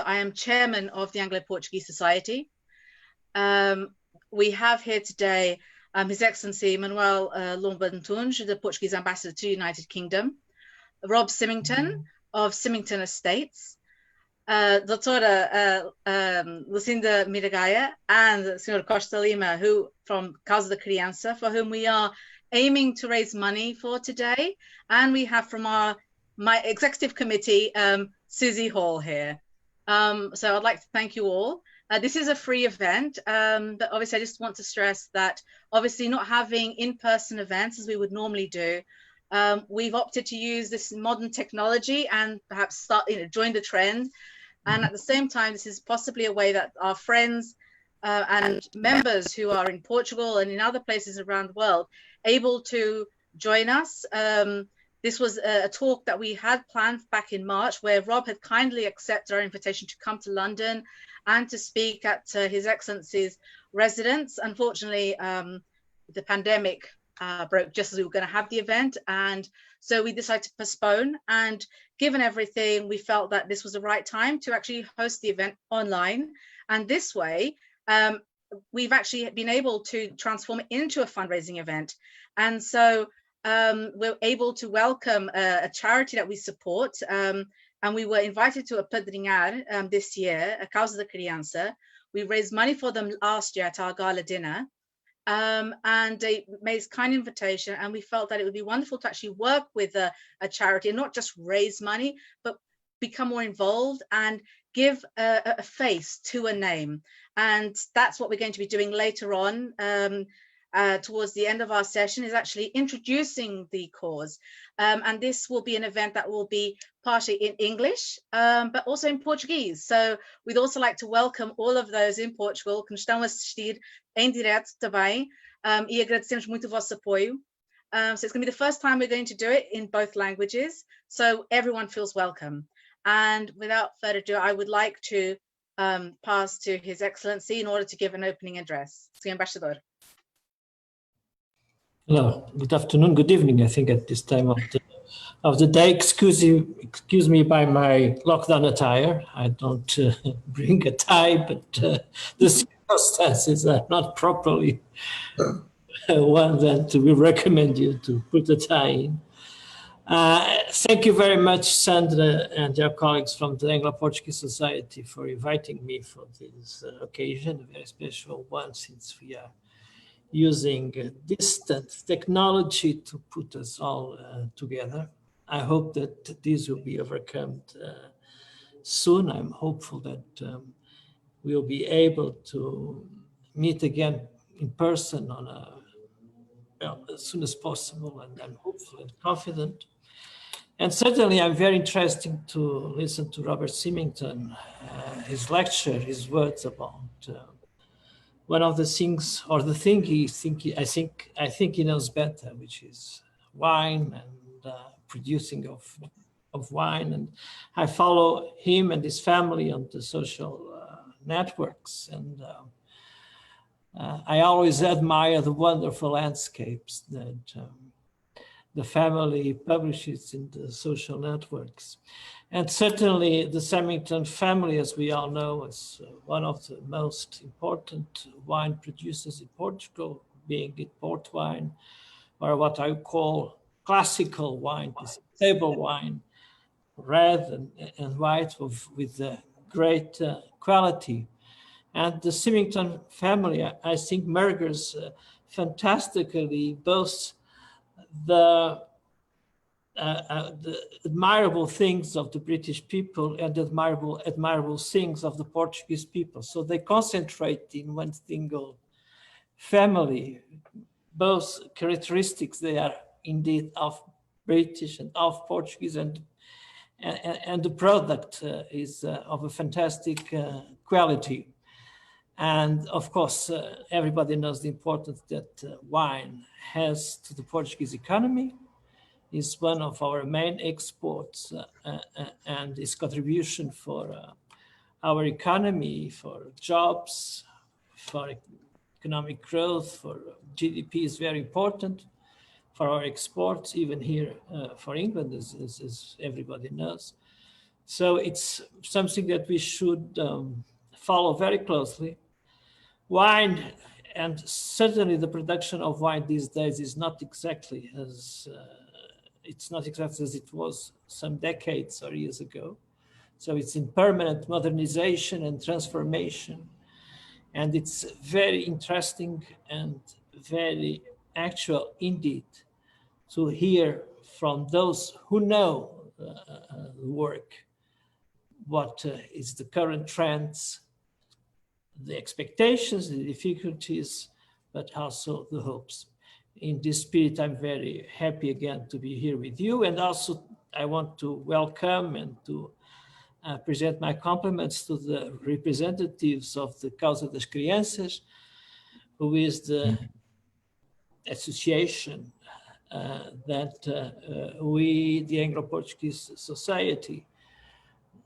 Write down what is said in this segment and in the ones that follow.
I am chairman of the Anglo-Portuguese Society. We have here today His Excellency Manuel Lomba-Antunes, the Portuguese ambassador to the United Kingdom, Rob Symington of Symington Estates, Doutora Lucinda Miragaia and Sr. Costa Lima, who from Causa da Criança, for whom we are aiming to raise money for today. And we have from my executive committee, Susie Hall here. So I'd like to thank you all. This is a free event, but obviously I just want to stress that obviously not having in-person events as we would normally do, we've opted to use this modern technology and perhaps start, join the trend. And at the same time, this is possibly a way that our friends and members who are in Portugal and in other places around the world able to join us. This was a talk that we had planned back in March, where Rob had kindly accepted our invitation to come to London and to speak at His Excellency's residence. Unfortunately, the pandemic broke just as we were going to have the event. And so we decided to postpone. And given everything, we felt that this was the right time to actually host the event online. And this way, we've actually been able to transform it into a fundraising event. And so we're able to welcome a charity that we support. And we were invited to a padrinhar this year, a Causa da Criança. We raised money for them last year at our gala dinner. And they made a kind invitation, and we felt that it would be wonderful to actually work with a charity and not just raise money, but become more involved and give a face to a name. And that's what we're going to be doing later on. Towards the end of our session is actually introducing the cause. And this will be an event that will be partially in English, but also in Portuguese. So we'd also like to welcome all of those in Portugal que nos estão a assistir em direto também, e agradecemos muito o vosso apoio. So it's going to be the first time we're going to do it in both languages, so everyone feels welcome. And without further ado, I would like to pass to His Excellency in order to give an opening address. Sr. Embaixador. Hello, good afternoon, good evening, I think at this time of the day. Excuse me by my lockdown attire. I don't bring a tie, but the circumstances are not properly one that we recommend you to put a tie in. Thank you very much, Sandra and your colleagues from the Anglo-Portuguese Society for inviting me for this occasion, a very special one since we are using distant technology to put us all together. I hope that this will be overcome soon. I'm hopeful that we'll be able to meet again in person on as soon as possible, and I'm hopeful and confident. And certainly I'm very interested to listen to Robert Symington, his lecture, his words about one of the things, or the thing I think he knows better, which is wine and producing of wine. And I follow him and his family on the social networks, and I always admire the wonderful landscapes that the family publishes in the social networks. And certainly the Symington family, as we all know, is one of the most important wine producers in Portugal, being it port wine, or what I call classical wine, this table wine, red and white with great quality. And the Symington family, I think, merges fantastically both the admirable things of the British people and the admirable things of the Portuguese people. So they concentrate in one single family, both characteristics they are indeed of British and of Portuguese, and the product is of a fantastic quality. And of course, everybody knows the importance that wine has to the Portuguese economy. Is one of our main exports, and its contribution for our economy, for jobs, for economic growth, for GDP is very important. For our exports, even here for England, as everybody knows. So it's something that we should follow very closely. Wine, and certainly the production of wine these days is not exactly as it was some decades or years ago. So it's in permanent modernization and transformation. And it's very interesting and very actual indeed to hear from those who know the work what is the current trends, the expectations, the difficulties, but also the hopes. In this spirit, I'm very happy again to be here with you. And also I want to welcome and to present my compliments to the representatives of the Causa das Crianças, who is the association that we, the Anglo-Portuguese Society,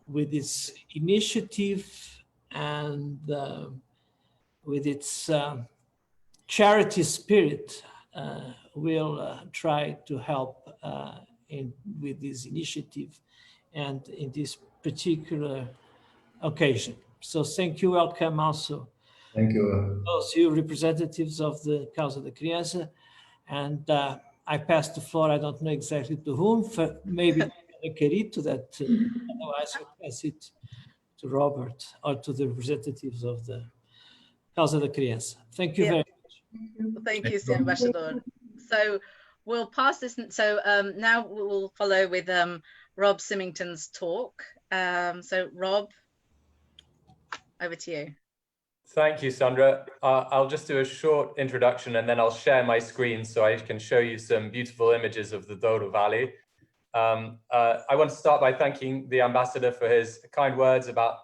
with its initiative and with its charity spirit, will try to help with this initiative and in this particular occasion. So thank you, welcome also. Thank you. Those you representatives of the Causa da Criança. And I pass the floor, I don't know exactly to whom, for maybe Carito, that otherwise I pass it to Robert or to the representatives of the Causa da Criança. Thank you very much. Thank you, Sr. Ambassador. So we'll pass this. So now we'll follow with Rob Symington's talk. So Rob, over to you. Thank you, Sandra. I'll just do a short introduction and then I'll share my screen so I can show you some beautiful images of the Douro Valley. I want to start by thanking the ambassador for his kind words about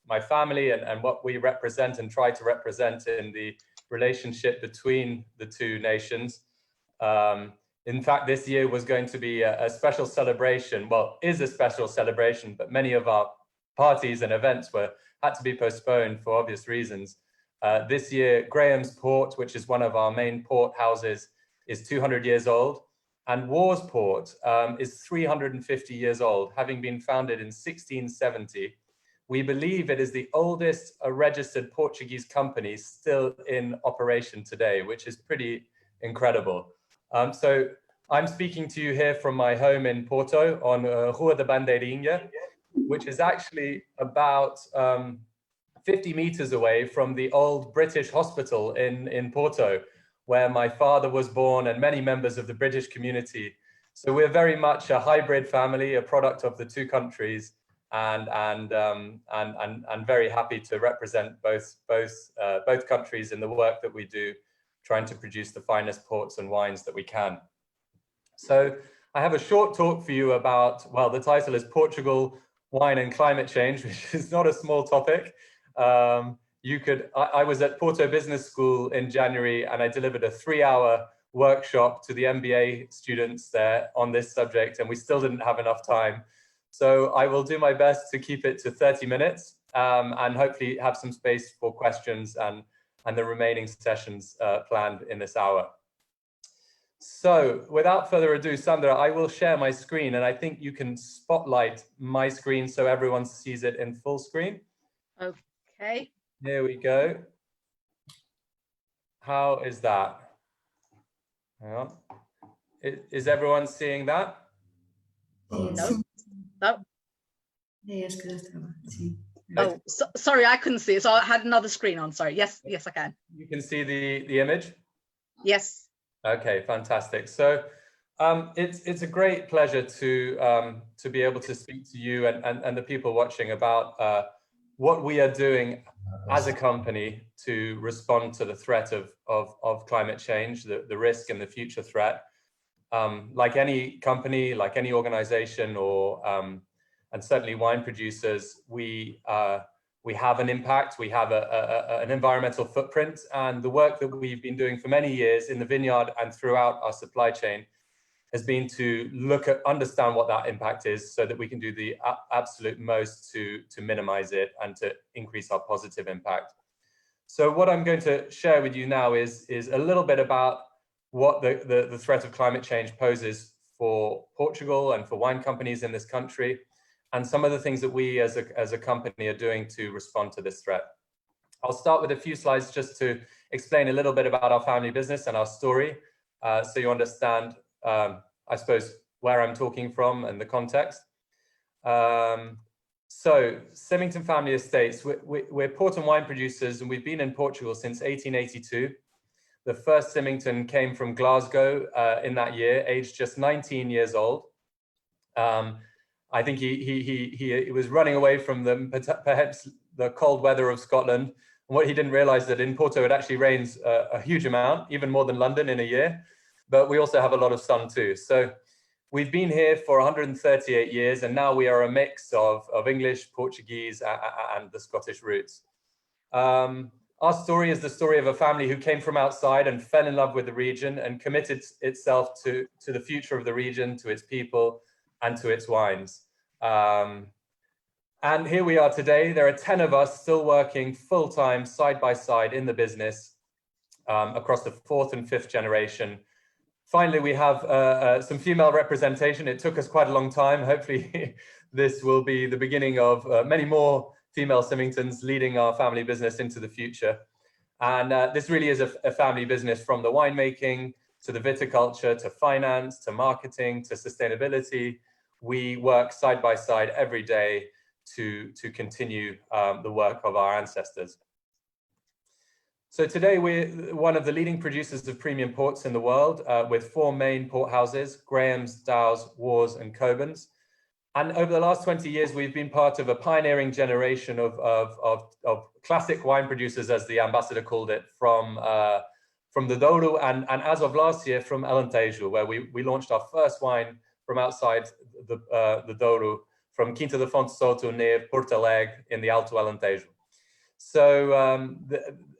my family and what we represent and try to represent in the relationship between the two nations. In fact, this year was going to be a special celebration, well, is a special celebration, but many of our parties and events had to be postponed for obvious reasons. This year, Graham's Port, which is one of our main port houses, is 200 years old. And Wars Port is 350 years old, having been founded in 1670. We believe it is the oldest registered Portuguese company still in operation today, which is pretty incredible. So I'm speaking to you here from my home in Porto on Rua da Bandeirinha, which is actually about 50 meters away from the old British hospital in Porto, where my father was born and many members of the British community. So we're very much a hybrid family, a product of the two countries, and very happy to represent both countries in the work that we do, trying to produce the finest ports and wines that we can. So I have a short talk for you about, well, the title is Portugal, Wine and Climate Change, which is not a small topic. I was at Porto Business School in January and I delivered a 3-hour workshop to the MBA students there on this subject, and we still didn't have enough time. So I will do my best to keep it to 30 minutes and hopefully have some space for questions and the remaining sessions planned in this hour. So without further ado, Sandra, I will share my screen and I think you can spotlight my screen so everyone sees it in full screen. Okay. Here we go. How is that? Hang on. Is everyone seeing that? No. No. Oh, sorry, I couldn't see it. So I had another screen on. Sorry. Yes, yes, I can. You can see the image? Yes. Okay, fantastic. So it's a great pleasure to be able to speak to you and the people watching about what we are doing as a company to respond to the threat of climate change, the risk and the future threat. Like any company, like any organization, or and certainly wine producers, we have an impact, we have an environmental footprint, and the work that we've been doing for many years in the vineyard and throughout our supply chain has been to understand what that impact is so that we can do the absolute most to minimize it and to increase our positive impact. So what I'm going to share with you now is a little bit about what the threat of climate change poses for Portugal and for wine companies in this country. and some of the things that we as a company are doing to respond to this threat. I'll start with a few slides just to explain a little bit about our family business and our story, so you understand, I suppose, where I'm talking from and the context. So Symington Family Estates, we're port and wine producers, and we've been in Portugal since 1882. The first Symington came from Glasgow in that year, aged just 19 years old. I think he was running away from perhaps the cold weather of Scotland. And what he didn't realize that in Porto, it actually rains a huge amount, even more than London in a year. But we also have a lot of sun too. So we've been here for 138 years, and now we are a mix of English, Portuguese, and the Scottish roots. Our story is the story of a family who came from outside and fell in love with the region and committed itself to the future of the region, to its people, and to its wines. And here we are today. There are 10 of us still working full-time, side by side in the business across the 4th and 5th generation. Finally, we have some female representation. It took us quite a long time. Hopefully, this will be the beginning of many more female Symingtons leading our family business into the future. And this really is a family business, from the winemaking to the viticulture, to finance, to marketing, to sustainability. We work side by side every day to continue the work of our ancestors. So today we're one of the leading producers of premium ports in the world, with 4 main port houses: Graham's, Dow's, War's, and Coburn's. And over the last 20 years, we've been part of a pioneering generation of classic wine producers, as the ambassador called it, from the Douro, and as of last year from Alentejo, where we launched our first wine from outside the Douro, from Quinta da Fonte Soto near Porto Alegre in the Alto Alentejo. So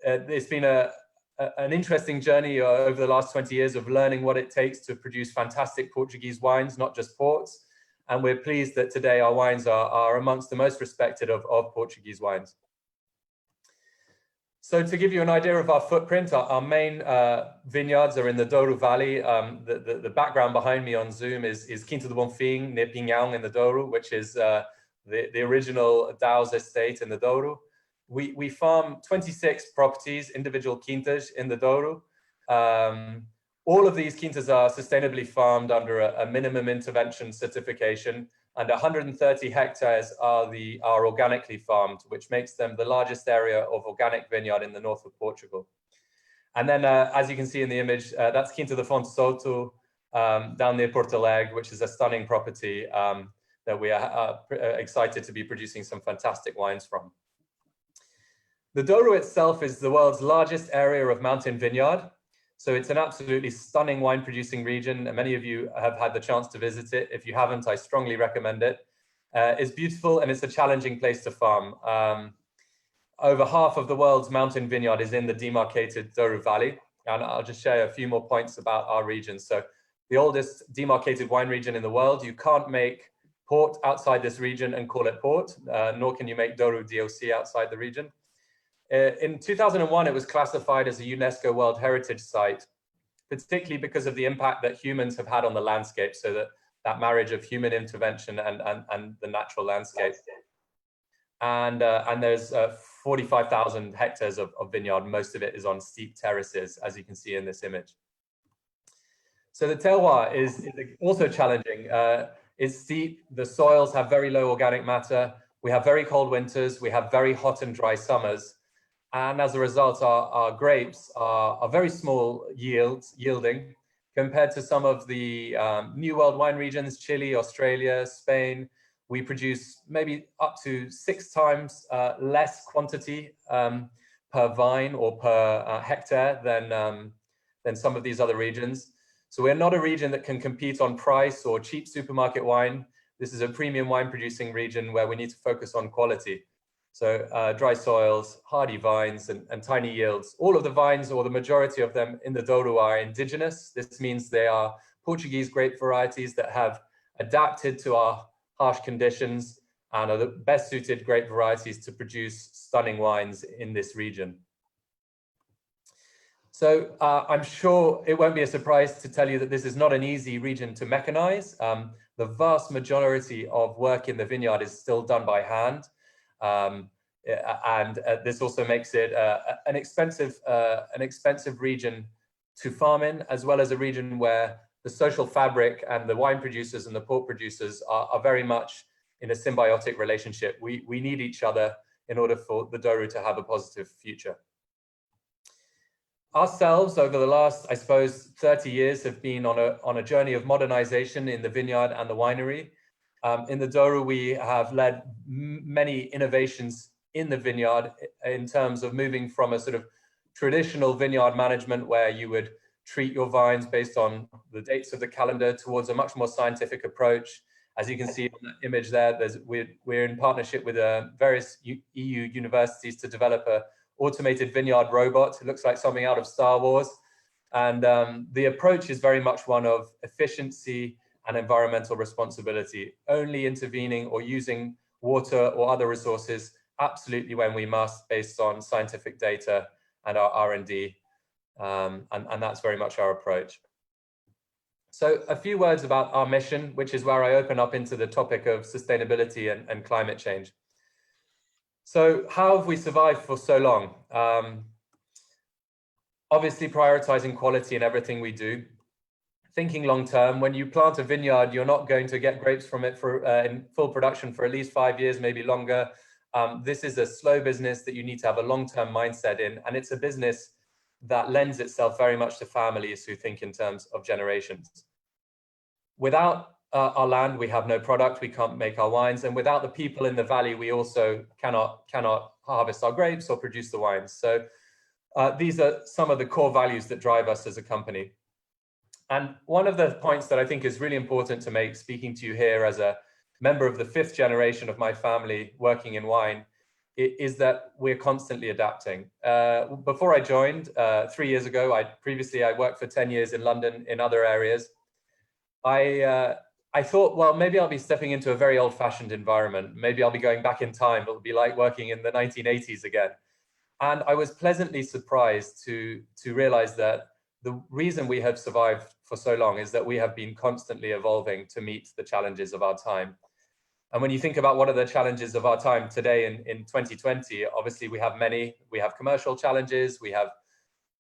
it's been an interesting journey over the last 20 years of learning what it takes to produce fantastic Portuguese wines, not just ports. And we're pleased that today our wines are amongst the most respected of Portuguese wines. So to give you an idea of our footprint, our main vineyards are in the Douro Valley. The background behind me on Zoom is Quinta do Bonfim, near Pinhão in the Douro, which is the original Dow's estate in the Douro. We farm 26 properties, individual quintas in the Douro. All of these quintas are sustainably farmed under a minimum intervention certification, and 130 hectares are organically farmed, which makes them the largest area of organic vineyard in the north of Portugal. And then, as you can see in the image, that's Quinta da Fonte Soto, down near Porto Alegre, which is a stunning property that we are excited to be producing some fantastic wines from. The Douro itself is the world's largest area of mountain vineyard. So it's an absolutely stunning wine producing region, and many of you have had the chance to visit it. If you haven't, I strongly recommend it. It's beautiful, and it's a challenging place to farm. Over half of the world's mountain vineyard is in the demarcated Douro Valley, and I'll just share a few more points about our region. So the oldest demarcated wine region in the world. You can't make port outside this region and call it port, nor can you make Douro DOC outside the region. In 2001, it was classified as a UNESCO World Heritage Site, particularly because of the impact that humans have had on the landscape, so that marriage of human intervention and the natural landscape. And there's 45,000 hectares of vineyard. Most of it is on steep terraces, as you can see in this image. So the terroir is also challenging. It's steep, the soils have very low organic matter, we have very cold winters, we have very hot and dry summers. And as a result, our grapes are very small yielding compared to some of the New World wine regions, Chile, Australia, Spain. We produce maybe up to 6 times less quantity per vine or per hectare than some of these other regions. So we're not a region that can compete on price or cheap supermarket wine. This is a premium wine producing region where we need to focus on quality. So dry soils, hardy vines, and tiny yields. All of the vines, or the majority of them in the Douro, are indigenous. This means they are Portuguese grape varieties that have adapted to our harsh conditions and are the best suited grape varieties to produce stunning wines in this region. So I'm sure it won't be a surprise to tell you that this is not an easy region to mechanize. the vast majority of work in the vineyard is still done by hand. This also makes it an expensive region to farm in, as well as a region where the social fabric and the wine producers and the port producers are very much in a symbiotic relationship. We need each other in order for the Douro to have a positive future. Ourselves, over the last, I suppose, 30 years, have been on a journey of modernization in the vineyard and the winery. In the Douro, we have led many innovations in the vineyard in terms of moving from a sort of traditional vineyard management where you would treat your vines based on the dates of the calendar towards a much more scientific approach. As you can see on the image there, we're in partnership with various EU universities to develop a automated vineyard robot. It looks like something out of Star Wars. And the approach is very much one of efficiency and environmental responsibility, only intervening or using water or other resources absolutely when we must, based on scientific data and our R&D. And that's very much our approach. So a few words about our mission, which is where I open up into the topic of sustainability and climate change. So how have we survived for so long? Obviously prioritizing quality in everything we do. Thinking long term, when you plant a vineyard, you're not going to get grapes from it in full production for at least 5 years, maybe longer. This is a slow business that you need to have a long-term mindset in, and it's a business that lends itself very much to families who think in terms of generations. Without our land, we have no product, we can't make our wines, and without the people in the valley, we also cannot harvest our grapes or produce the wines. So these are some of the core values that drive us as a company. And one of the points that I think is really important to make, speaking to you here as a member of the 5th generation of my family working in wine, is that we're constantly adapting. Before I joined 3 years ago, I worked for 10 years in London in other areas. I thought, well, maybe I'll be stepping into a very old-fashioned environment. Maybe I'll be going back in time. It'll be like working in the 1980s again. And I was pleasantly surprised to realize that the reason we have survived for so long is that we have been constantly evolving to meet the challenges of our time. And when you think about what are the challenges of our time today in 2020, obviously we have many. We have commercial challenges, we have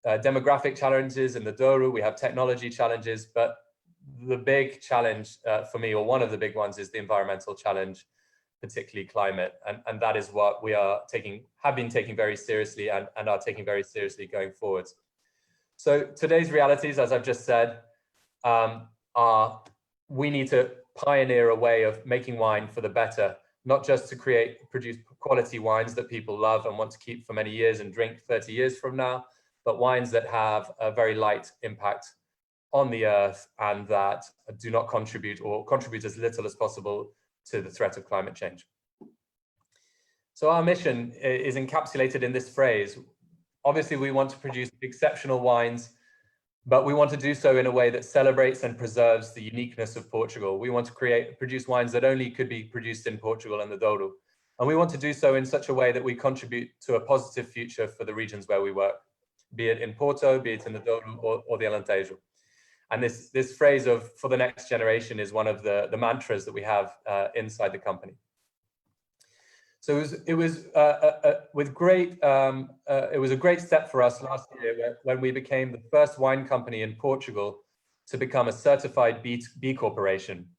demographic challenges in the Douro, we have technology challenges, but the big challenge for me, or one of the big ones, is the environmental challenge, particularly climate. And that is what we have been taking very seriously and are taking very seriously going forwards. So today's realities, as I've just said, are we need to pioneer a way of making wine for the better, not just to produce quality wines that people love and want to keep for many years and drink 30 years from now, but wines that have a very light impact on the earth and that do not contribute, or contribute as little as possible, to the threat of climate change. So our mission is encapsulated in this phrase. Obviously, we want to produce exceptional wines, but we want to do so in a way that celebrates and preserves the uniqueness of Portugal. We want to produce wines that only could be produced in Portugal and the Douro. And we want to do so in such a way that we contribute to a positive future for the regions where we work, be it in Porto, be it in the Douro or the Alentejo. And this phrase of "for the next generation" is one of the mantras that we have inside the company. So it was a great step for us last year when we became the first wine company in Portugal to become a certified B Corporation.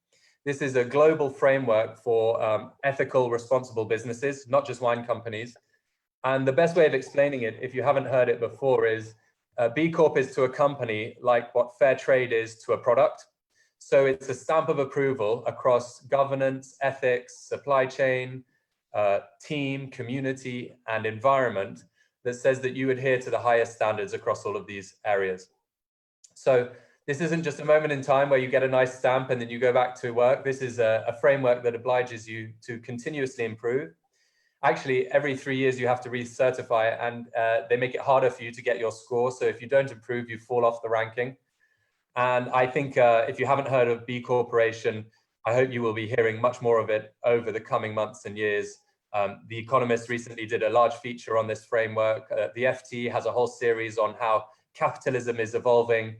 This is a global framework for ethical, responsible businesses, not just wine companies. And the best way of explaining it, if you haven't heard it before, is B Corp is to a company like what fair trade is to a product. So it's a stamp of approval across governance, ethics, supply chain, team, community, and environment that says that you adhere to the highest standards across all of these areas. So this isn't just a moment in time where you get a nice stamp and then you go back to work. This is a framework that obliges you to continuously improve. Actually, every 3 years you have to recertify, and they make it harder for you to get your score. So if you don't improve, you fall off the ranking. And I think if you haven't heard of B Corporation, I hope you will be hearing much more of it over the coming months and years. The Economist recently did a large feature on this framework. The FT has a whole series on how capitalism is evolving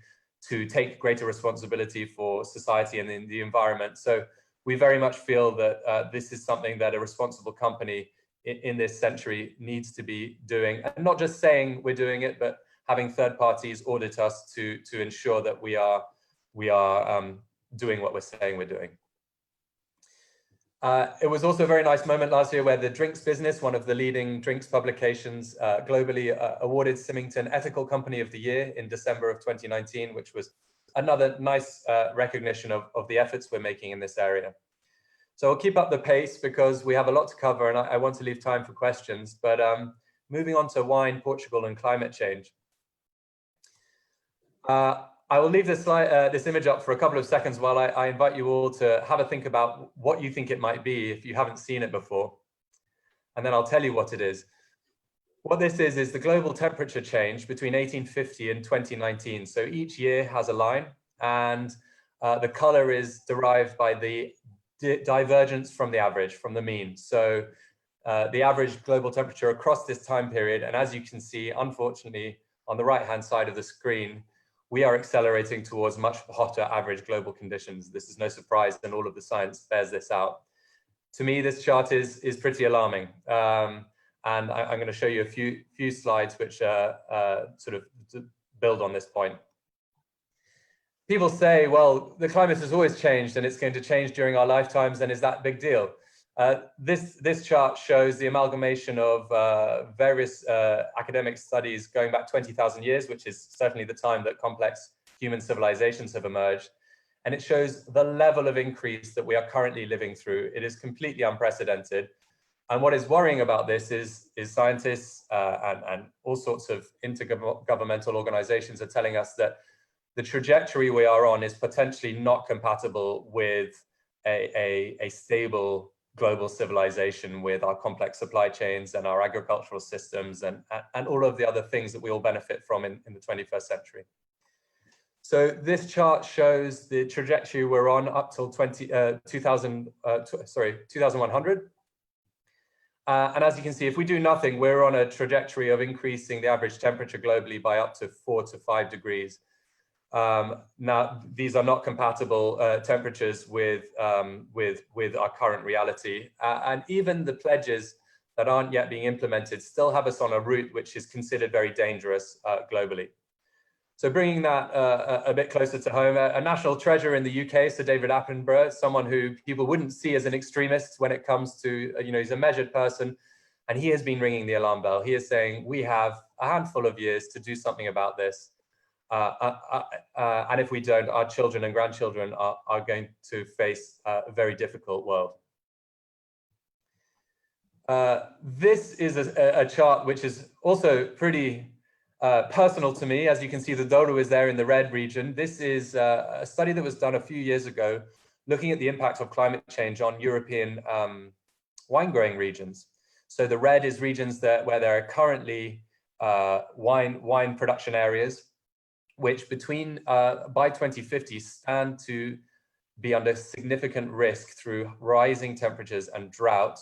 to take greater responsibility for society and in the environment. So we very much feel that this is something that a responsible company in this century needs to be doing, and not just saying we're doing it, but having third parties audit us to ensure that we are doing what we're saying we're doing. It was also a very nice moment last year where the drinks business, one of the leading drinks publications globally, awarded Symington Ethical Company of the Year in December of 2019, which was another nice recognition of the efforts we're making in this area. So I'll keep up the pace because we have a lot to cover and I want to leave time for questions. But moving on to wine, Portugal and climate change. I will leave this slide, this image up for a couple of seconds while I invite you all to have a think about what you think it might be if you haven't seen it before. And then I'll tell you what it is. What this is the global temperature change between 1850 and 2019. So each year has a line, and the color is derived by the divergence from the average, from the mean. So the average global temperature across this time period. And as you can see, unfortunately, on the right-hand side of the screen, we are accelerating towards much hotter average global conditions. This is no surprise, and all of the science bears this out. To me, this chart is pretty alarming. And I'm going to show you a few slides which sort of build on this point. People say, well, the climate has always changed and it's going to change during our lifetimes, and is that a big deal? This chart shows the amalgamation of various academic studies going back 20,000 years, which is certainly the time that complex human civilizations have emerged. And it shows the level of increase that we are currently living through. It is completely unprecedented. And what is worrying about this is scientists and all sorts of intergovernmental organizations are telling us that the trajectory we are on is potentially not compatible with a stable global civilization with our complex supply chains and our agricultural systems and all of the other things that we all benefit from in the 21st century. So this chart shows the trajectory we're on up till 2100. And as you can see, if we do nothing, we're on a trajectory of increasing the average temperature globally by up to 4 to 5 degrees. Now, these are not compatible temperatures with our current reality. And even the pledges that aren't yet being implemented still have us on a route which is considered very dangerous globally. So bringing that a bit closer to home, a national treasure in the UK, Sir David Attenborough, someone who people wouldn't see as an extremist when it comes to, he's a measured person, and he has been ringing the alarm bell. He is saying, we have a handful of years to do something about this. And if we don't, our children and grandchildren are going to face a very difficult world. This is a chart which is also pretty personal to me. As you can see, the Douro is there in the red region. This is a study that was done a few years ago, looking at the impact of climate change on European wine growing regions. So the red is regions where there are currently wine production areas, which by 2050 stand to be under significant risk through rising temperatures and drought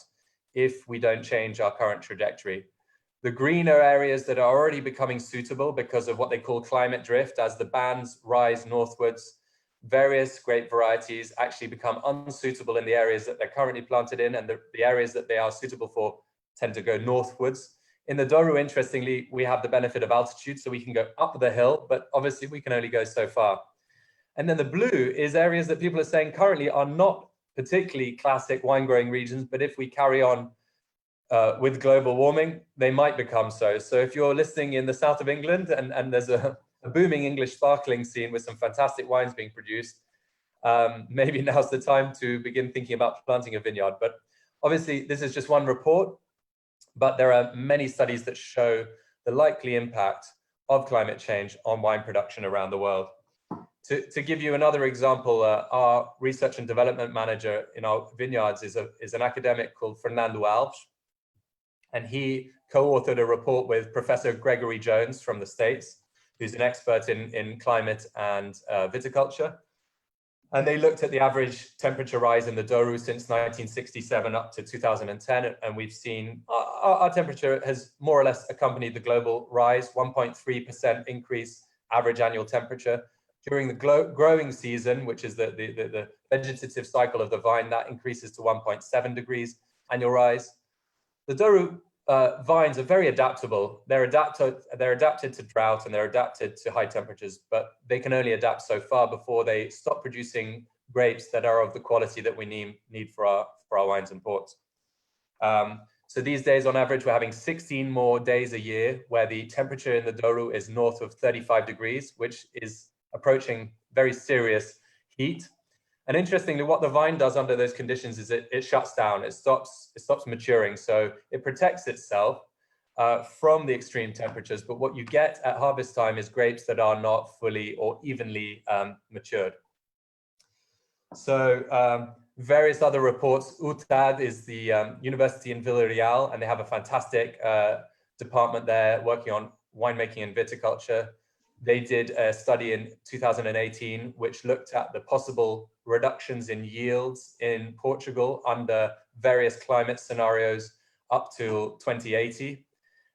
if we don't change our current trajectory. The green are areas that are already becoming suitable because of what they call climate drift. As the bands rise northwards, various grape varieties actually become unsuitable in the areas that they're currently planted in, and the areas that they are suitable for tend to go northwards. In the Douro, interestingly, we have the benefit of altitude, so we can go up the hill, but obviously we can only go so far. And then the blue is areas that people are saying currently are not particularly classic wine growing regions, but if we carry on with global warming, they might become so. So if you're listening in the south of England and there's a booming English sparkling scene with some fantastic wines being produced, maybe now's the time to begin thinking about planting a vineyard. But obviously this is just one report, but there are many studies that show the likely impact of climate change on wine production around the world. To give you another example, our research and development manager in our vineyards is an academic called Fernando Alves. And he co-authored a report with Professor Gregory Jones from the States, who's an expert in climate and viticulture. And they looked at the average temperature rise in the Douro since 1967 up to 2010. And we've seen our temperature has more or less accompanied the global rise, 1.3% increase average annual temperature During the growing season, which is the vegetative cycle of the vine, that increases to 1.7 degrees annual rise. The Douro vines are very adaptable. They're adapted to drought and they're adapted to high temperatures, but they can only adapt so far before they stop producing grapes that are of the quality that we need for our wines and ports. So these days, on average, we're having 16 more days a year where the temperature in the Douro is north of 35 degrees, which is approaching very serious heat. And interestingly, what the vine does under those conditions is it shuts down, it stops maturing. So it protects itself from the extreme temperatures. But what you get at harvest time is grapes that are not fully or evenly matured. So various other reports, UTAD is the university in Villarreal, and they have a fantastic department there working on winemaking and viticulture. They did a study in 2018, which looked at the possible reductions in yields in Portugal under various climate scenarios up to 2080.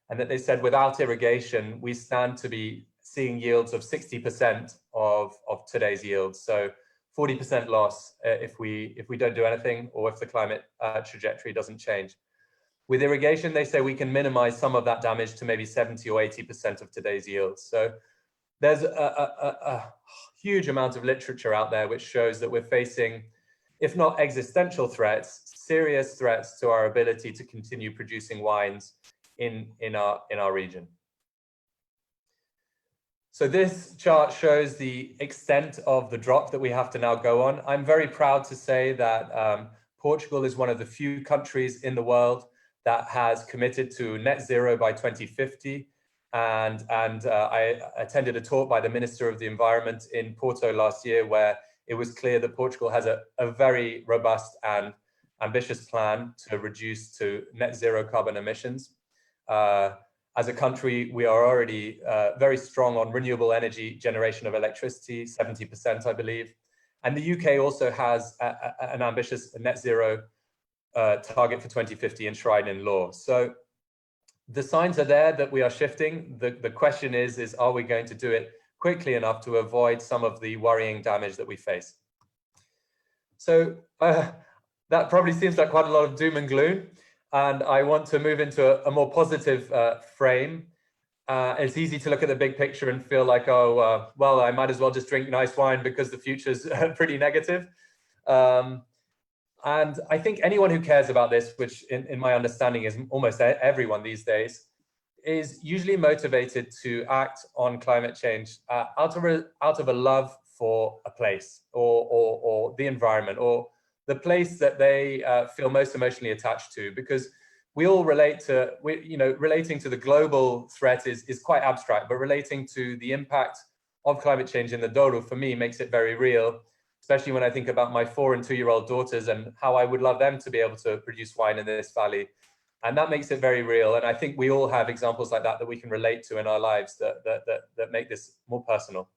And that they said without irrigation, we stand to be seeing yields of 60% of today's yields. So 40% loss if we don't do anything, or if the climate trajectory doesn't change. With irrigation, they say we can minimize some of that damage to maybe 70 or 80% of today's yields. So there's a huge amount of literature out there which shows that we're facing, if not existential threats, serious threats to our ability to continue producing wines in our region. So this chart shows the extent of the drop that we have to now go on. I'm very proud to say that Portugal is one of the few countries in the world that has committed to net zero by 2050. And I attended a talk by the Minister of the Environment in Porto last year, where it was clear that Portugal has a very robust and ambitious plan to reduce to net zero carbon emissions. As a country, we are already very strong on renewable energy generation of electricity, 70%, I believe. And the UK also has an ambitious net zero target for 2050 enshrined in law. So the signs are there that we are shifting. The question is are we going to do it quickly enough to avoid some of the worrying damage that we face? So that probably seems like quite a lot of doom and gloom. And I want to move into a more positive frame. It's easy to look at the big picture and feel like, oh, well, I might as well just drink nice wine because the future's pretty negative. And I think anyone who cares about this, which in my understanding is almost everyone these days, is usually motivated to act on climate change out of a love for a place or the environment, or the place that they feel most emotionally attached to, because we all relate to, relating to the global threat is quite abstract, but relating to the impact of climate change in the Douro, for me, makes it very real, especially when I think about my 4- and 2-year-old daughters and how I would love them to be able to produce wine in this valley. And that makes it very real. And I think we all have examples like that we can relate to in our lives that make this more personal.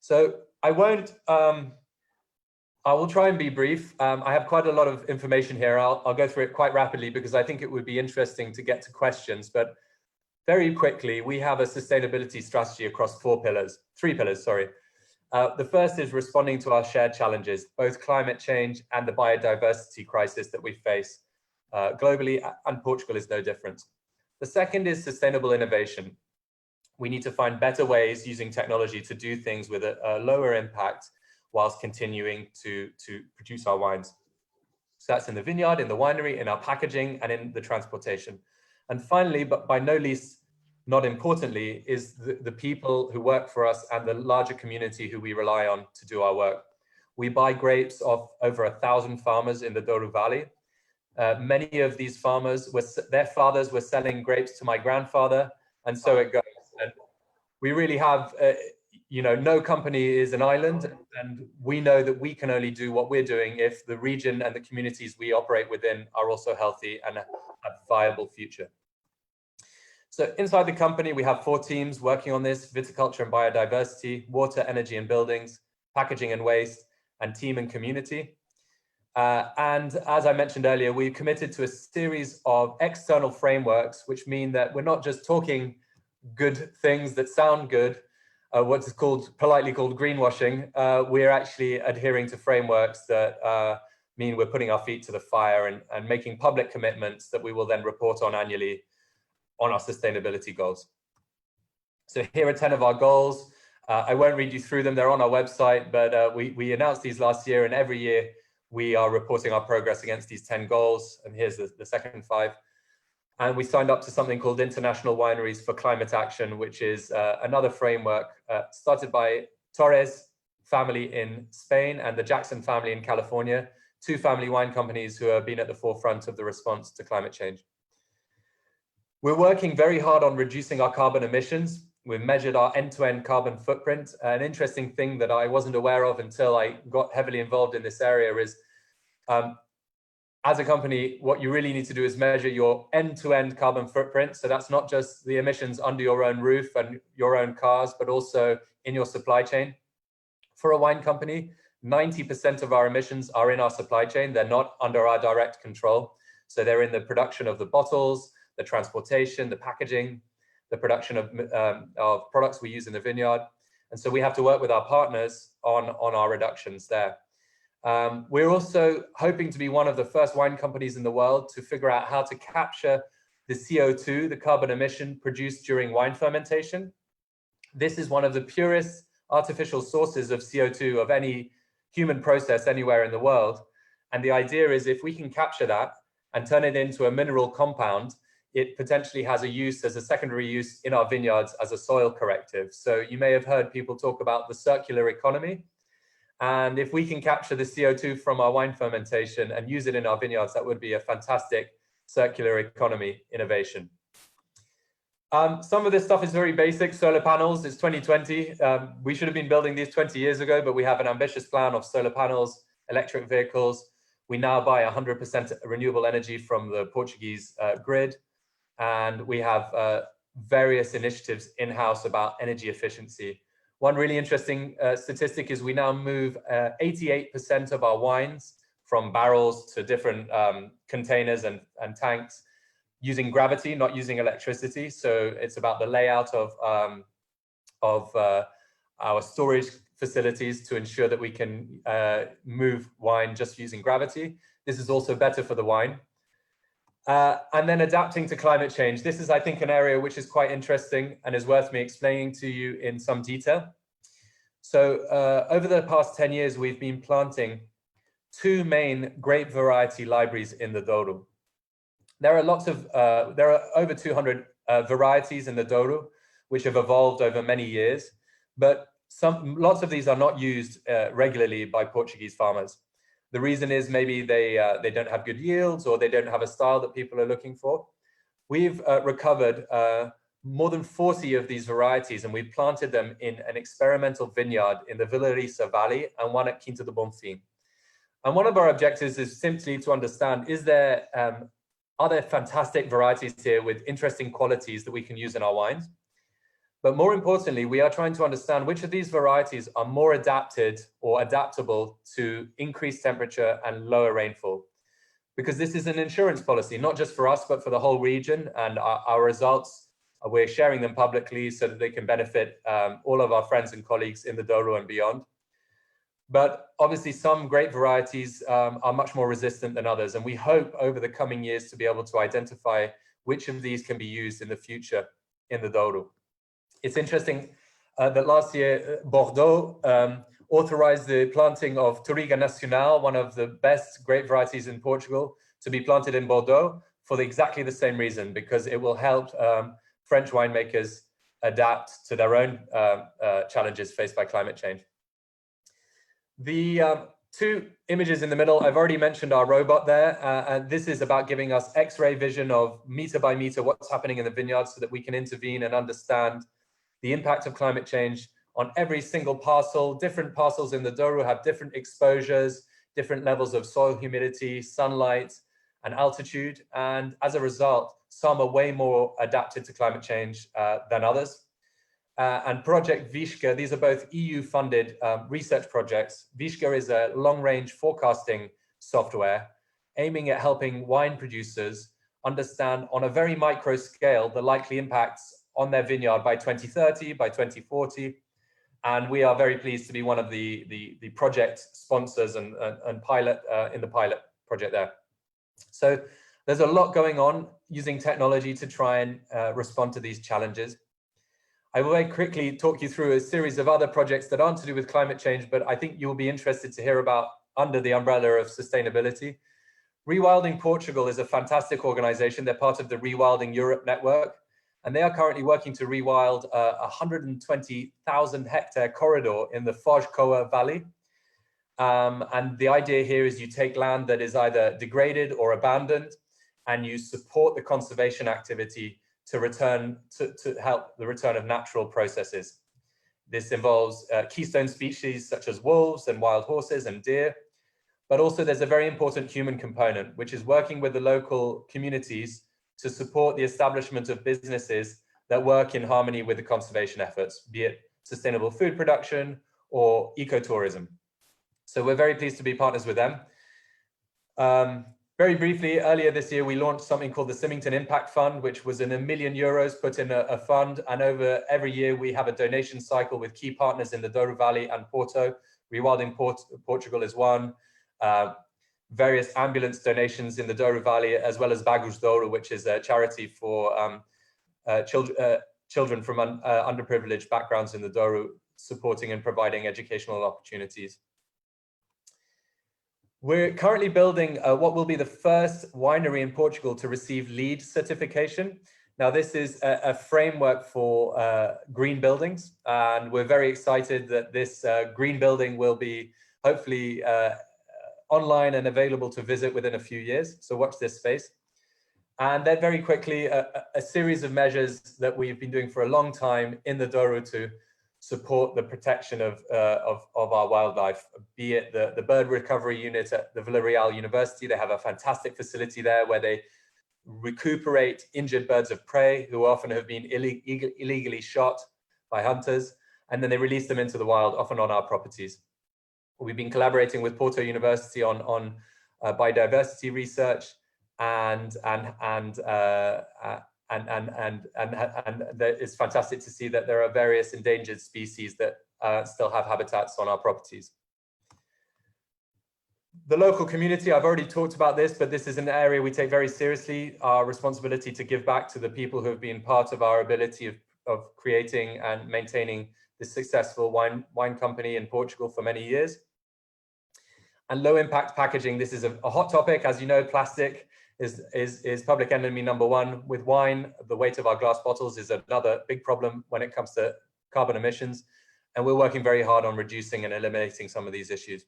So I will try and be brief. I have quite a lot of information here. I'll go through it quite rapidly because I think it would be interesting to get to questions. But very quickly, we have a sustainability strategy across 3 pillars. The first is responding to our shared challenges, both climate change and the biodiversity crisis that we face globally, and Portugal is no different. The second is sustainable innovation. We need to find better ways using technology to do things with a lower impact whilst continuing to produce our wines. So that's in the vineyard, in the winery, in our packaging, and in the transportation. And finally, but by no least not importantly, is the people who work for us and the larger community who we rely on to do our work. We buy grapes off over 1,000 farmers in the Douro Valley. Many of these farmers, their fathers were selling grapes to my grandfather, and so it goes. And we really have, no company is an island, and we know that we can only do what we're doing if the region and the communities we operate within are also healthy and have a viable future. So inside the company, we have 4 teams working on this: viticulture and biodiversity, water, energy and buildings, packaging and waste, and team and community. And as I mentioned earlier, we committed to a series of external frameworks, which mean that we're not just talking good things that sound good. what's politely called greenwashing, we're actually adhering to frameworks that mean we're putting our feet to the fire and making public commitments that we will then report on annually on our sustainability goals. So here are 10 of our goals. I won't read you through them, they're on our website, but we announced these last year, and every year we are reporting our progress against these 10 goals. And here's the second 5. And we signed up to something called International Wineries for Climate Action, which is another framework started by Torres family in Spain and the Jackson family in California, 2 family wine companies who have been at the forefront of the response to climate change. We're working very hard on reducing our carbon emissions. We've measured our end-to-end carbon footprint. An interesting thing that I wasn't aware of until I got heavily involved in this area is, as a company, what you really need to do is measure your end-to-end carbon footprint. So that's not just the emissions under your own roof and your own cars, but also in your supply chain. For a wine company, 90% of our emissions are in our supply chain. They're not under our direct control. So they're in the production of the bottles, the transportation, the packaging, the production of products we use in the vineyard. And so we have to work with our partners on our reductions there. We're also hoping to be one of the first wine companies in the world to figure out how to capture the CO2, the carbon emission produced during wine fermentation. This is one of the purest artificial sources of CO2 of any human process anywhere in the world. And the idea is if we can capture that and turn it into a mineral compound, it potentially has a use as a secondary use in our vineyards as a soil corrective. So you may have heard people talk about the circular economy. And if we can capture the CO2 from our wine fermentation and use it in our vineyards, that would be a fantastic circular economy innovation. Some of this stuff is very basic. Solar panels is 2020. We should have been building these 20 years ago, but we have an ambitious plan of solar panels, electric vehicles. We now buy 100% renewable energy from the Portuguese grid. And we have various initiatives in-house about energy efficiency. One really interesting statistic is we now move 88% of our wines from barrels to different containers and tanks using gravity, not using electricity. So it's about the layout of our storage facilities to ensure that we can move wine just using gravity. This is also better for the wine. And then adapting to climate change. This is, I think, an area which is quite interesting and is worth me explaining to you in some detail. So over the past 10 years, we've been planting 2 main grape variety libraries in the Douro. There are over 200 varieties in the Douro, which have evolved over many years, but lots of these are not used regularly by Portuguese farmers. The reason is maybe they don't have good yields or they don't have a style that people are looking for. We've recovered more than 40 of these varieties, and we've planted them in an experimental vineyard in the Villarissa Valley and one at Quinta do Bonfim. And one of our objectives is simply to understand, are there fantastic varieties here with interesting qualities that we can use in our wines? But more importantly, we are trying to understand which of these varieties are more adapted or adaptable to increased temperature and lower rainfall. Because this is an insurance policy, not just for us, but for the whole region. And our results, we're sharing them publicly so that they can benefit all of our friends and colleagues in the Douro and beyond. But obviously some grape varieties are much more resistant than others. And we hope over the coming years to be able to identify which of these can be used in the future in the Douro. It's interesting that last year, Bordeaux authorized the planting of Touriga Nacional, one of the best grape varieties in Portugal, to be planted in Bordeaux for exactly the same reason, because it will help French winemakers adapt to their own challenges faced by climate change. The 2 images in the middle, I've already mentioned our robot there, and this is about giving us X-ray vision of meter by meter what's happening in the vineyard so that we can intervene and understand the impact of climate change on every single parcel. Different parcels in the Douro have different exposures, different levels of soil humidity, sunlight, and altitude. And as a result, some are way more adapted to climate change than others. And Project Vishka, these are both EU-funded research projects. Vishka is a long-range forecasting software aiming at helping wine producers understand on a very micro scale the likely impacts on their vineyard by 2030, by 2040. and we are very pleased to be one of the project sponsors and pilot in the pilot project there. So there's a lot going on using technology to try and respond to these challenges. I will very quickly talk you through a series of other projects that aren't to do with climate change, but I think you'll be interested to hear about under the umbrella of sustainability. Rewilding Portugal is a fantastic organization. They're part of the Rewilding Europe network, and they are currently working to rewild a 120,000 hectare corridor in the Foz Coa Valley. And the idea here is you take land that is either degraded or abandoned, and you support the conservation activity to help the return of natural processes. This involves keystone species such as wolves and wild horses and deer, but also there's a very important human component, which is working with the local communities to support the establishment of businesses that work in harmony with the conservation efforts, be it sustainable food production or ecotourism. So we're very pleased to be partners with them. Very briefly, earlier this year, we launched something called the Symington Impact Fund, which was €1 million put in a fund. And over every year, we have a donation cycle with key partners in the Douro Valley and Porto. Rewilding Portugal is one. Various ambulance donations in the Douro Valley, as well as Bagus Douro, which is a charity for children from underprivileged backgrounds in the Douro, supporting and providing educational opportunities. We're currently building what will be the first winery in Portugal to receive LEED certification. Now, this is a framework for green buildings, and we're very excited that this green building will be hopefully online and available to visit within a few years. So watch this space. And then very quickly, a series of measures that we've been doing for a long time in the Douro to support the protection of our wildlife, be it the bird recovery unit at the Villarreal University. They have a fantastic facility there where they recuperate injured birds of prey who often have been illegally shot by hunters, and then they release them into the wild, often on our properties. We've been collaborating with Porto University on biodiversity research, and it's fantastic to see that there are various endangered species that still have habitats on our properties. The local community, I've already talked about this, but this is an area we take very seriously, our responsibility to give back to the people who have been part of our ability of creating and maintaining this successful wine company in Portugal for many years. And low impact packaging, this is a hot topic. As you know, plastic is public enemy number one. With wine, the weight of our glass bottles is another big problem when it comes to carbon emissions. And we're working very hard on reducing and eliminating some of these issues.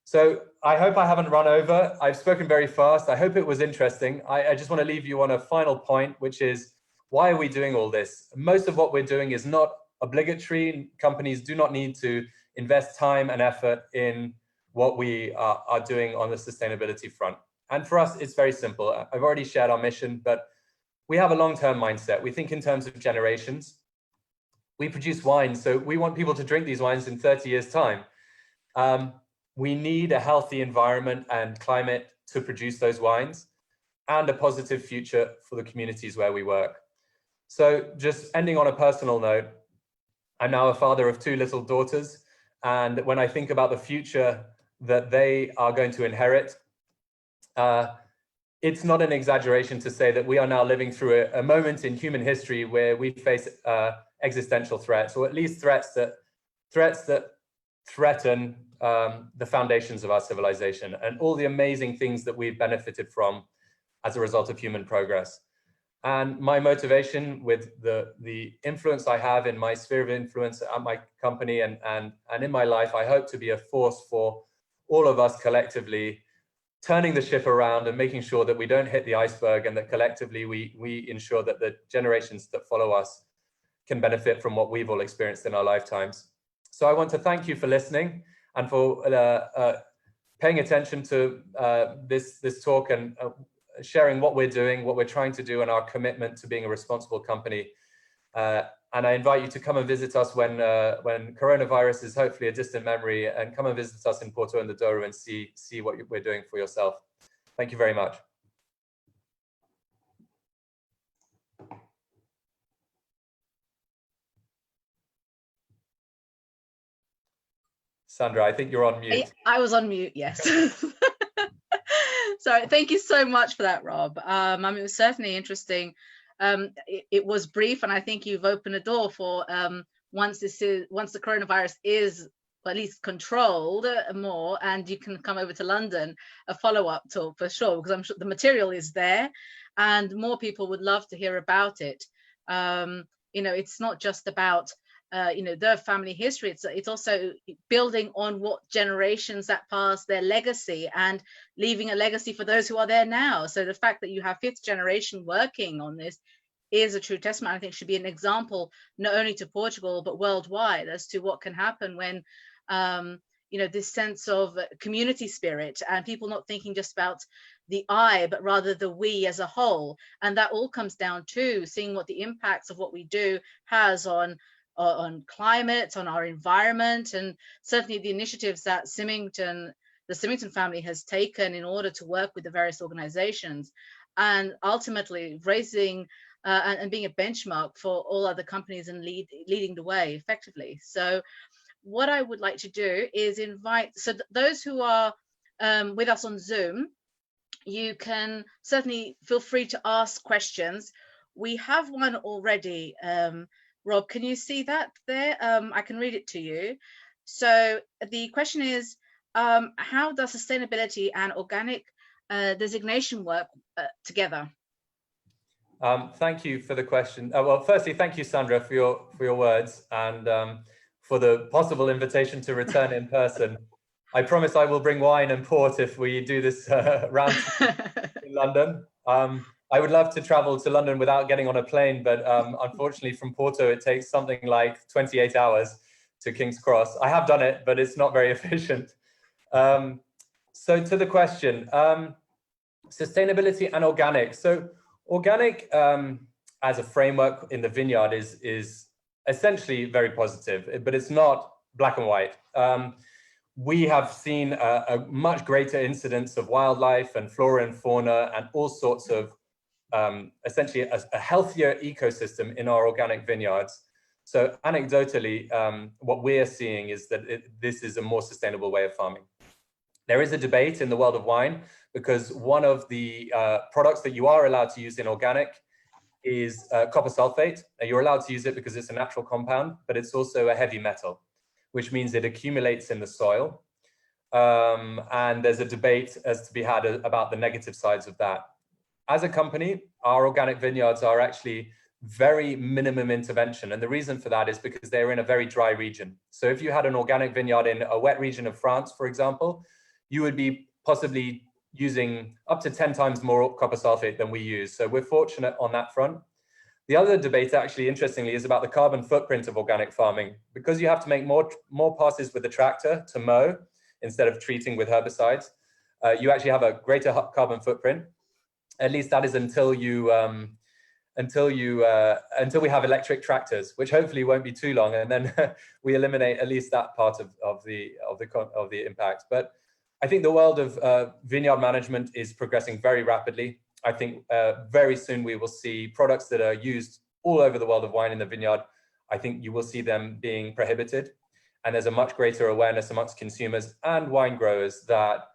So I hope I haven't run over. I've spoken very fast. I hope it was interesting. I just want to leave you on a final point, which is, why are we doing all this? Most of what we're doing is not obligatory. Companies do not need to invest time and effort in what we are doing on the sustainability front. And for us, it's very simple. I've already shared our mission, but we have a long-term mindset. We think in terms of generations. We produce wine, so we want people to drink these wines in 30 years' time. We need a healthy environment and climate to produce those wines, and a positive future for the communities where we work. So just ending on a personal note, I'm now a father of 2 little daughters, and when I think about the future that they are going to inherit, it's not an exaggeration to say that we are now living through a moment in human history where we face existential threats, or at least threats that threaten the foundations of our civilization and all the amazing things that we've benefited from as a result of human progress. And my motivation with the influence I have in my sphere of influence at my company and in my life, I hope to be a force for all of us collectively, turning the ship around and making sure that we don't hit the iceberg, and that collectively we ensure that the generations that follow us can benefit from what we've all experienced in our lifetimes. So I want to thank you for listening and for paying attention to this talk and sharing what we're doing, what we're trying to do, and our commitment to being a responsible company. And I invite you to come and visit us when coronavirus is hopefully a distant memory, and come and visit us in Porto and the Douro and see what we're doing for yourself. Thank you very much. Sandra, I think you're on mute. I was on mute, yes. So thank you so much for that, Rob. I mean, it was certainly interesting. It was brief, and I think you've opened a door for once the coronavirus is at least controlled more, and you can come over to London, a follow-up talk for sure, because I'm sure the material is there, and more people would love to hear about it. You know, it's not just about you know, their family history. It's also building on what generations that passed, their legacy, and leaving a legacy for those who are there now. So the fact that you have fifth generation working on this is a true testament. I think should be an example not only to Portugal but worldwide as to what can happen when you know, this sense of community spirit and people not thinking just about the I, but rather the we as a whole. And that all comes down to seeing what the impacts of what we do has on climate, on our environment, and certainly the initiatives that the Symington family has taken in order to work with the various organizations, and ultimately raising and being a benchmark for all other companies and leading the way effectively. So what I would like to do is invite, so those who are with us on Zoom, you can certainly feel free to ask questions. We have one already. Rob, can you see that there? I can read it to you. So the question is, how does sustainability and organic designation work together? Thank you for the question. Well, firstly, thank you, Sandra, for your words, and for the possible invitation to return in person. I promise I will bring wine and port if we do this round in London. I would love to travel to London without getting on a plane, but unfortunately from Porto, it takes something like 28 hours to King's Cross. I have done it, but it's not very efficient. So to the question, sustainability and organic. So organic as a framework in the vineyard is essentially very positive, but it's not black and white. We have seen a much greater incidence of wildlife and flora and fauna and all sorts of essentially a healthier ecosystem in our organic vineyards. So anecdotally, what we're seeing is that this is a more sustainable way of farming. There is a debate in the world of wine because one of the products that you are allowed to use in organic is copper sulfate. You're allowed to use it because it's a natural compound, but it's also a heavy metal, which means it accumulates in the soil. And there's a debate as to be had about the negative sides of that. As a company, our organic vineyards are actually very minimum intervention. And the reason for that is because they're in a very dry region. So if you had an organic vineyard in a wet region of France, for example, you would be possibly using up to 10 times more copper sulfate than we use. So we're fortunate on that front. The other debate, actually, interestingly, is about the carbon footprint of organic farming. Because you have to make more passes with the tractor to mow instead of treating with herbicides, you actually have a greater carbon footprint. At least that is until we have electric tractors, which hopefully won't be too long, and then we eliminate at least that part of the impact. But I think the world of vineyard management is progressing very rapidly. I think very soon we will see products that are used all over the world of wine in the vineyard. I think you will see them being prohibited, and there's a much greater awareness amongst consumers and wine growers that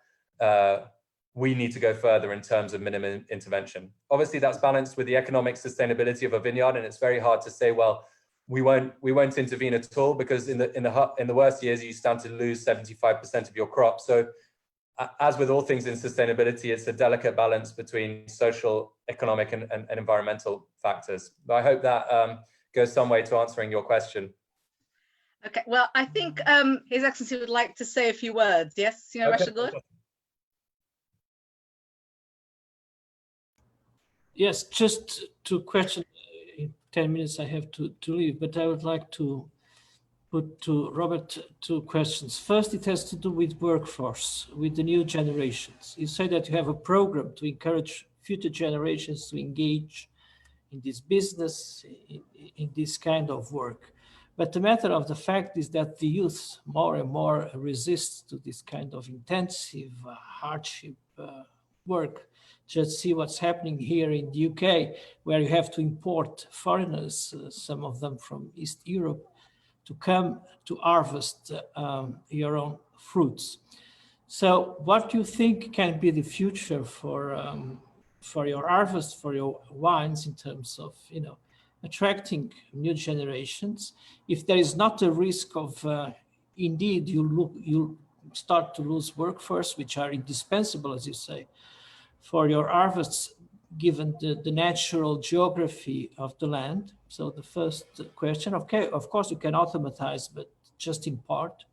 we need to go further in terms of minimum intervention. Obviously, that's balanced with the economic sustainability of a vineyard, and it's very hard to say, well, we won't intervene at all, because in the worst years you stand to lose 75% of your crop. So, as with all things in sustainability, it's a delicate balance between social, economic, and environmental factors. But I hope that goes some way to answering your question. Okay, well, I think His Excellency would like to say a few words. Yes, Senor Rashidor? Yes, just to question, in 10 minutes I have to leave, but I would like to put to Robert 2 questions. First, it has to do with workforce, with the new generations. You say that you have a program to encourage future generations to engage in this business, in this kind of work. But the matter of the fact is that the youth more and more resist to this kind of intensive hardship work. Just see what's happening here in the UK, where you have to import foreigners, some of them from East Europe, to come to harvest your own fruits. So what do you think can be the future for your harvest, for your wines, in terms of, you know, attracting new generations? If there is not a risk of, indeed, you start to lose workforce, which are indispensable, as you say, for your harvests, given the natural geography of the land. So the first question, okay, of course you can automatize, but just in part.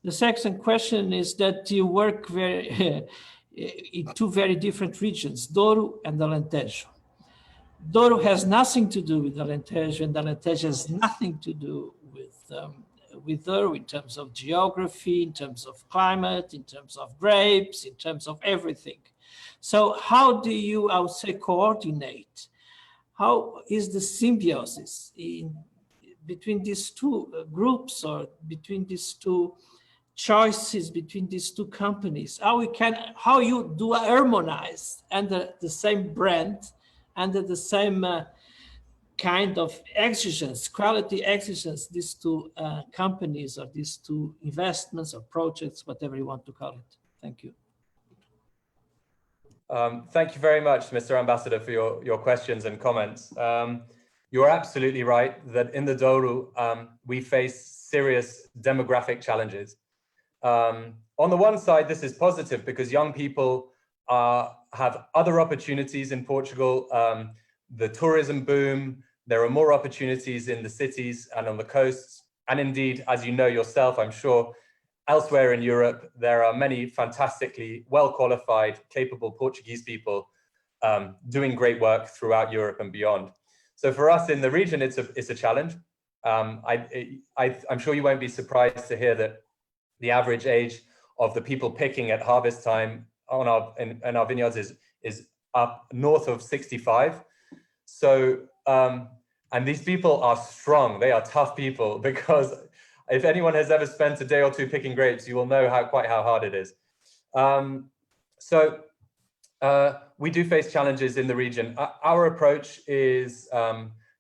The second question is that you work in two very different regions, Douro and Alentejo. Douro has nothing to do with Alentejo, and Alentejo has nothing to do with Douro in terms of geography, in terms of climate, in terms of grapes, in terms of everything. So how do you, I would say, coordinate? How is the symbiosis between these two groups, or between these two choices, between these two companies? How you do harmonize under the same brand, under the same kind of exigence, quality exigence, these two companies, or these two investments or projects, whatever you want to call it? Thank you. Thank you very much, Mr. Ambassador, for your questions and comments. You're absolutely right that in the Douro, we face serious demographic challenges. On the one side, this is positive because young people have other opportunities in Portugal. The tourism boom, there are more opportunities in the cities and on the coasts. And indeed, as you know yourself, I'm sure, elsewhere in Europe, there are many fantastically well-qualified, capable Portuguese people doing great work throughout Europe and beyond. So for us in the region, it's a challenge. I'm sure you won't be surprised to hear that the average age of the people picking at harvest time in our vineyards is up north of 65. So, and these people are strong. They are tough people, because if anyone has ever spent a day or two picking grapes, you will know quite how hard it is. We do face challenges in the region. Our approach is,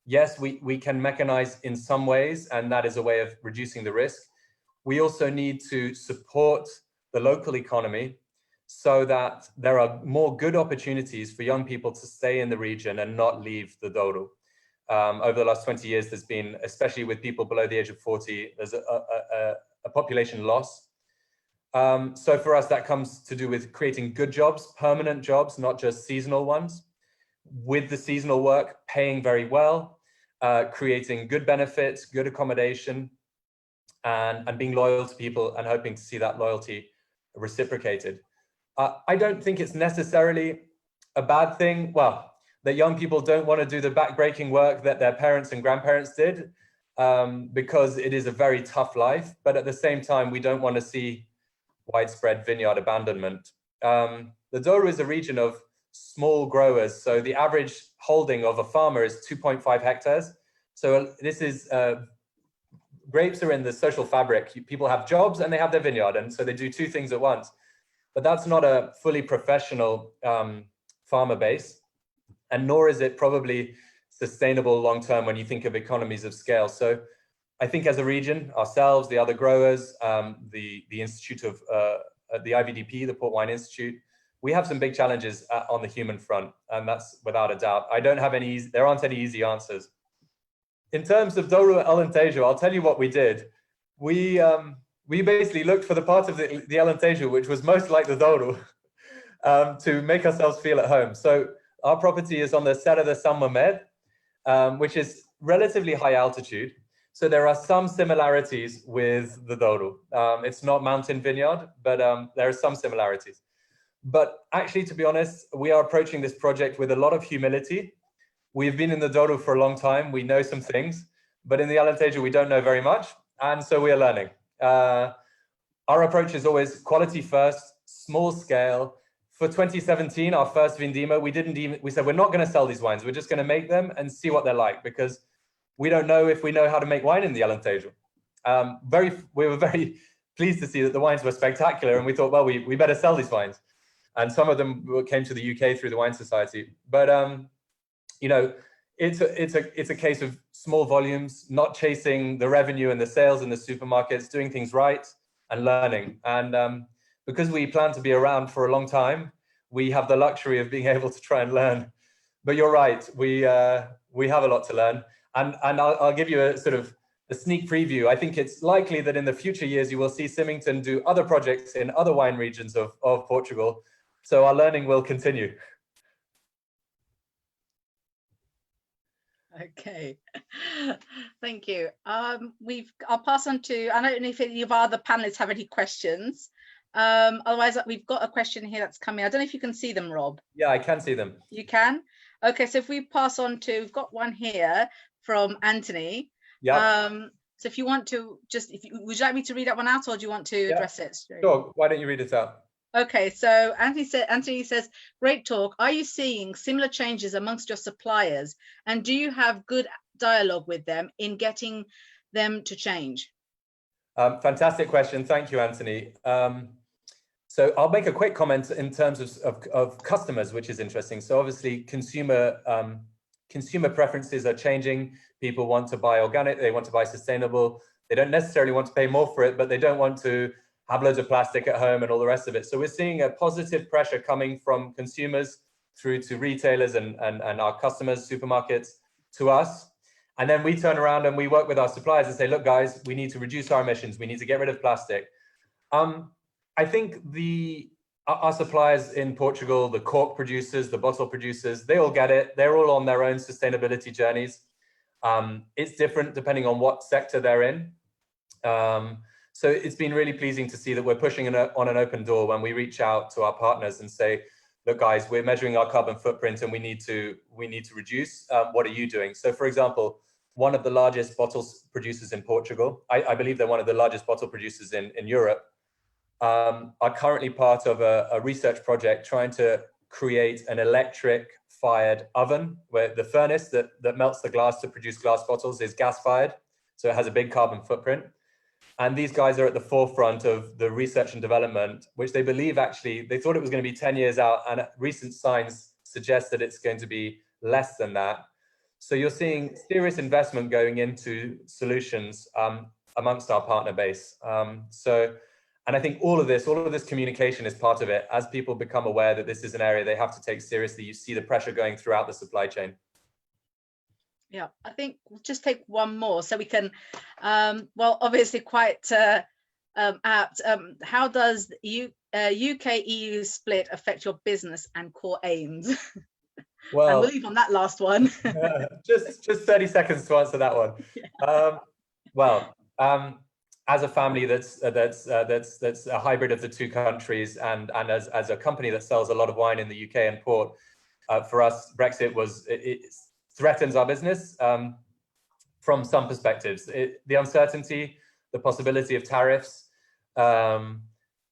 yes, we can mechanize in some ways, and that is a way of reducing the risk. We also need to support the local economy so that there are more good opportunities for young people to stay in the region and not leave the Douro. Over the last 20 years, there's been, especially with people below the age of 40, there's a population loss. So for us, that comes to do with creating good jobs, permanent jobs, not just seasonal ones. With the seasonal work, paying very well, creating good benefits, good accommodation, and being loyal to people and hoping to see that loyalty reciprocated. I don't think it's necessarily a bad thing. Well, that young people don't want to do the backbreaking work that their parents and grandparents did, because it is a very tough life. But at the same time, we don't want to see widespread vineyard abandonment. The Douro is a region of small growers. So the average holding of a farmer is 2.5 hectares. So this is, grapes are in the social fabric. People have jobs and they have their vineyard. And so they do two things at once. But that's not a fully professional farmer base. And nor is it probably sustainable long-term when you think of economies of scale. So I think as a region, ourselves, the other growers, the Institute of, the IVDP, the Port Wine Institute, we have some big challenges on the human front, and that's without a doubt. I don't have any, there aren't any easy answers. In terms of Douro Alentejo, I'll tell you what we did. We basically looked for the part of the Alentejo which was most like the Douro to make ourselves feel at home. So our property is on the Serra de São Mamed, which is relatively high altitude. So there are some similarities with the Douro. It's not mountain vineyard, but there are some similarities. But actually, to be honest, we are approaching this project with a lot of humility. We've been in the Douro for a long time. We know some things, but in the Alentejo, we don't know very much. And so we are learning. Our approach is always quality first, small scale. For 2017, our first Vindima, we said, we're not going to sell these wines. We're just going to make them and see what they're like, because we don't know if we know how to make wine in the Alentejo. We were very pleased to see that the wines were spectacular, and we thought, well, we better sell these wines. And some of them came to the UK through the Wine Society. But, you know, it's a case of small volumes, not chasing the revenue and the sales in the supermarkets, doing things right and learning. And because we plan to be around for a long time, we have the luxury of being able to try and learn. But you're right, we have a lot to learn. And I'll give you a sort of a sneak preview. I think it's likely that in the future years, you will see Symington do other projects in other wine regions of Portugal. So our learning will continue. Okay, thank you. I'll pass on to, I don't know if any of our other panelists have any questions. Otherwise, we've got a question here that's coming. I don't know if you can see them, Rob. Yeah, I can see them. You can? Okay, so if we pass on to, we've got one here from Anthony. Yeah. So if you want to just, would you like me to read that one out, or do you want to address it? Sure, why don't you read it out? Okay, so Anthony says, great talk. Are you seeing similar changes amongst your suppliers, and do you have good dialogue with them in getting them to change? Fantastic question. Thank you, Anthony. So I'll make a quick comment in terms of customers, which is interesting. So obviously consumer preferences are changing. People want to buy organic, they want to buy sustainable. They don't necessarily want to pay more for it, but they don't want to have loads of plastic at home and all the rest of it. So we're seeing a positive pressure coming from consumers through to retailers and our customers, supermarkets, to us. And then we turn around and we work with our suppliers and say, look, guys, we need to reduce our emissions. We need to get rid of plastic. I think our suppliers in Portugal, the cork producers, the bottle producers, they all get it. They're all on their own sustainability journeys. It's different depending on what sector they're in. So it's been really pleasing to see that we're pushing on an open door when we reach out to our partners and say, look, guys, we're measuring our carbon footprint and we need to reduce. What are you doing? So for example, one of the largest bottles producers in Portugal, I believe they're one of the largest bottle producers in Europe, are currently part of a research project trying to create an electric fired oven where the furnace that melts the glass to produce glass bottles is gas fired. So it has a big carbon footprint. And these guys are at the forefront of the research and development, which they believe actually, they thought it was going to be 10 years out, and recent signs suggest that it's going to be less than that. So you're seeing serious investment going into solutions amongst our partner base. And I think all of this communication is part of it. As people become aware that this is an area they have to take seriously, you see the pressure going throughout the supply chain. Yeah, I think we'll just take one more so we can, well, obviously quite apt. How does UK-EU split affect your business and core aims? Well, and we'll leave on that last one. just 30 seconds to answer that one. Yeah. As a family that's a hybrid of the two countries, and as a company that sells a lot of wine in the UK and port, for us, Brexit threatens our business from some perspectives. The uncertainty, the possibility of tariffs.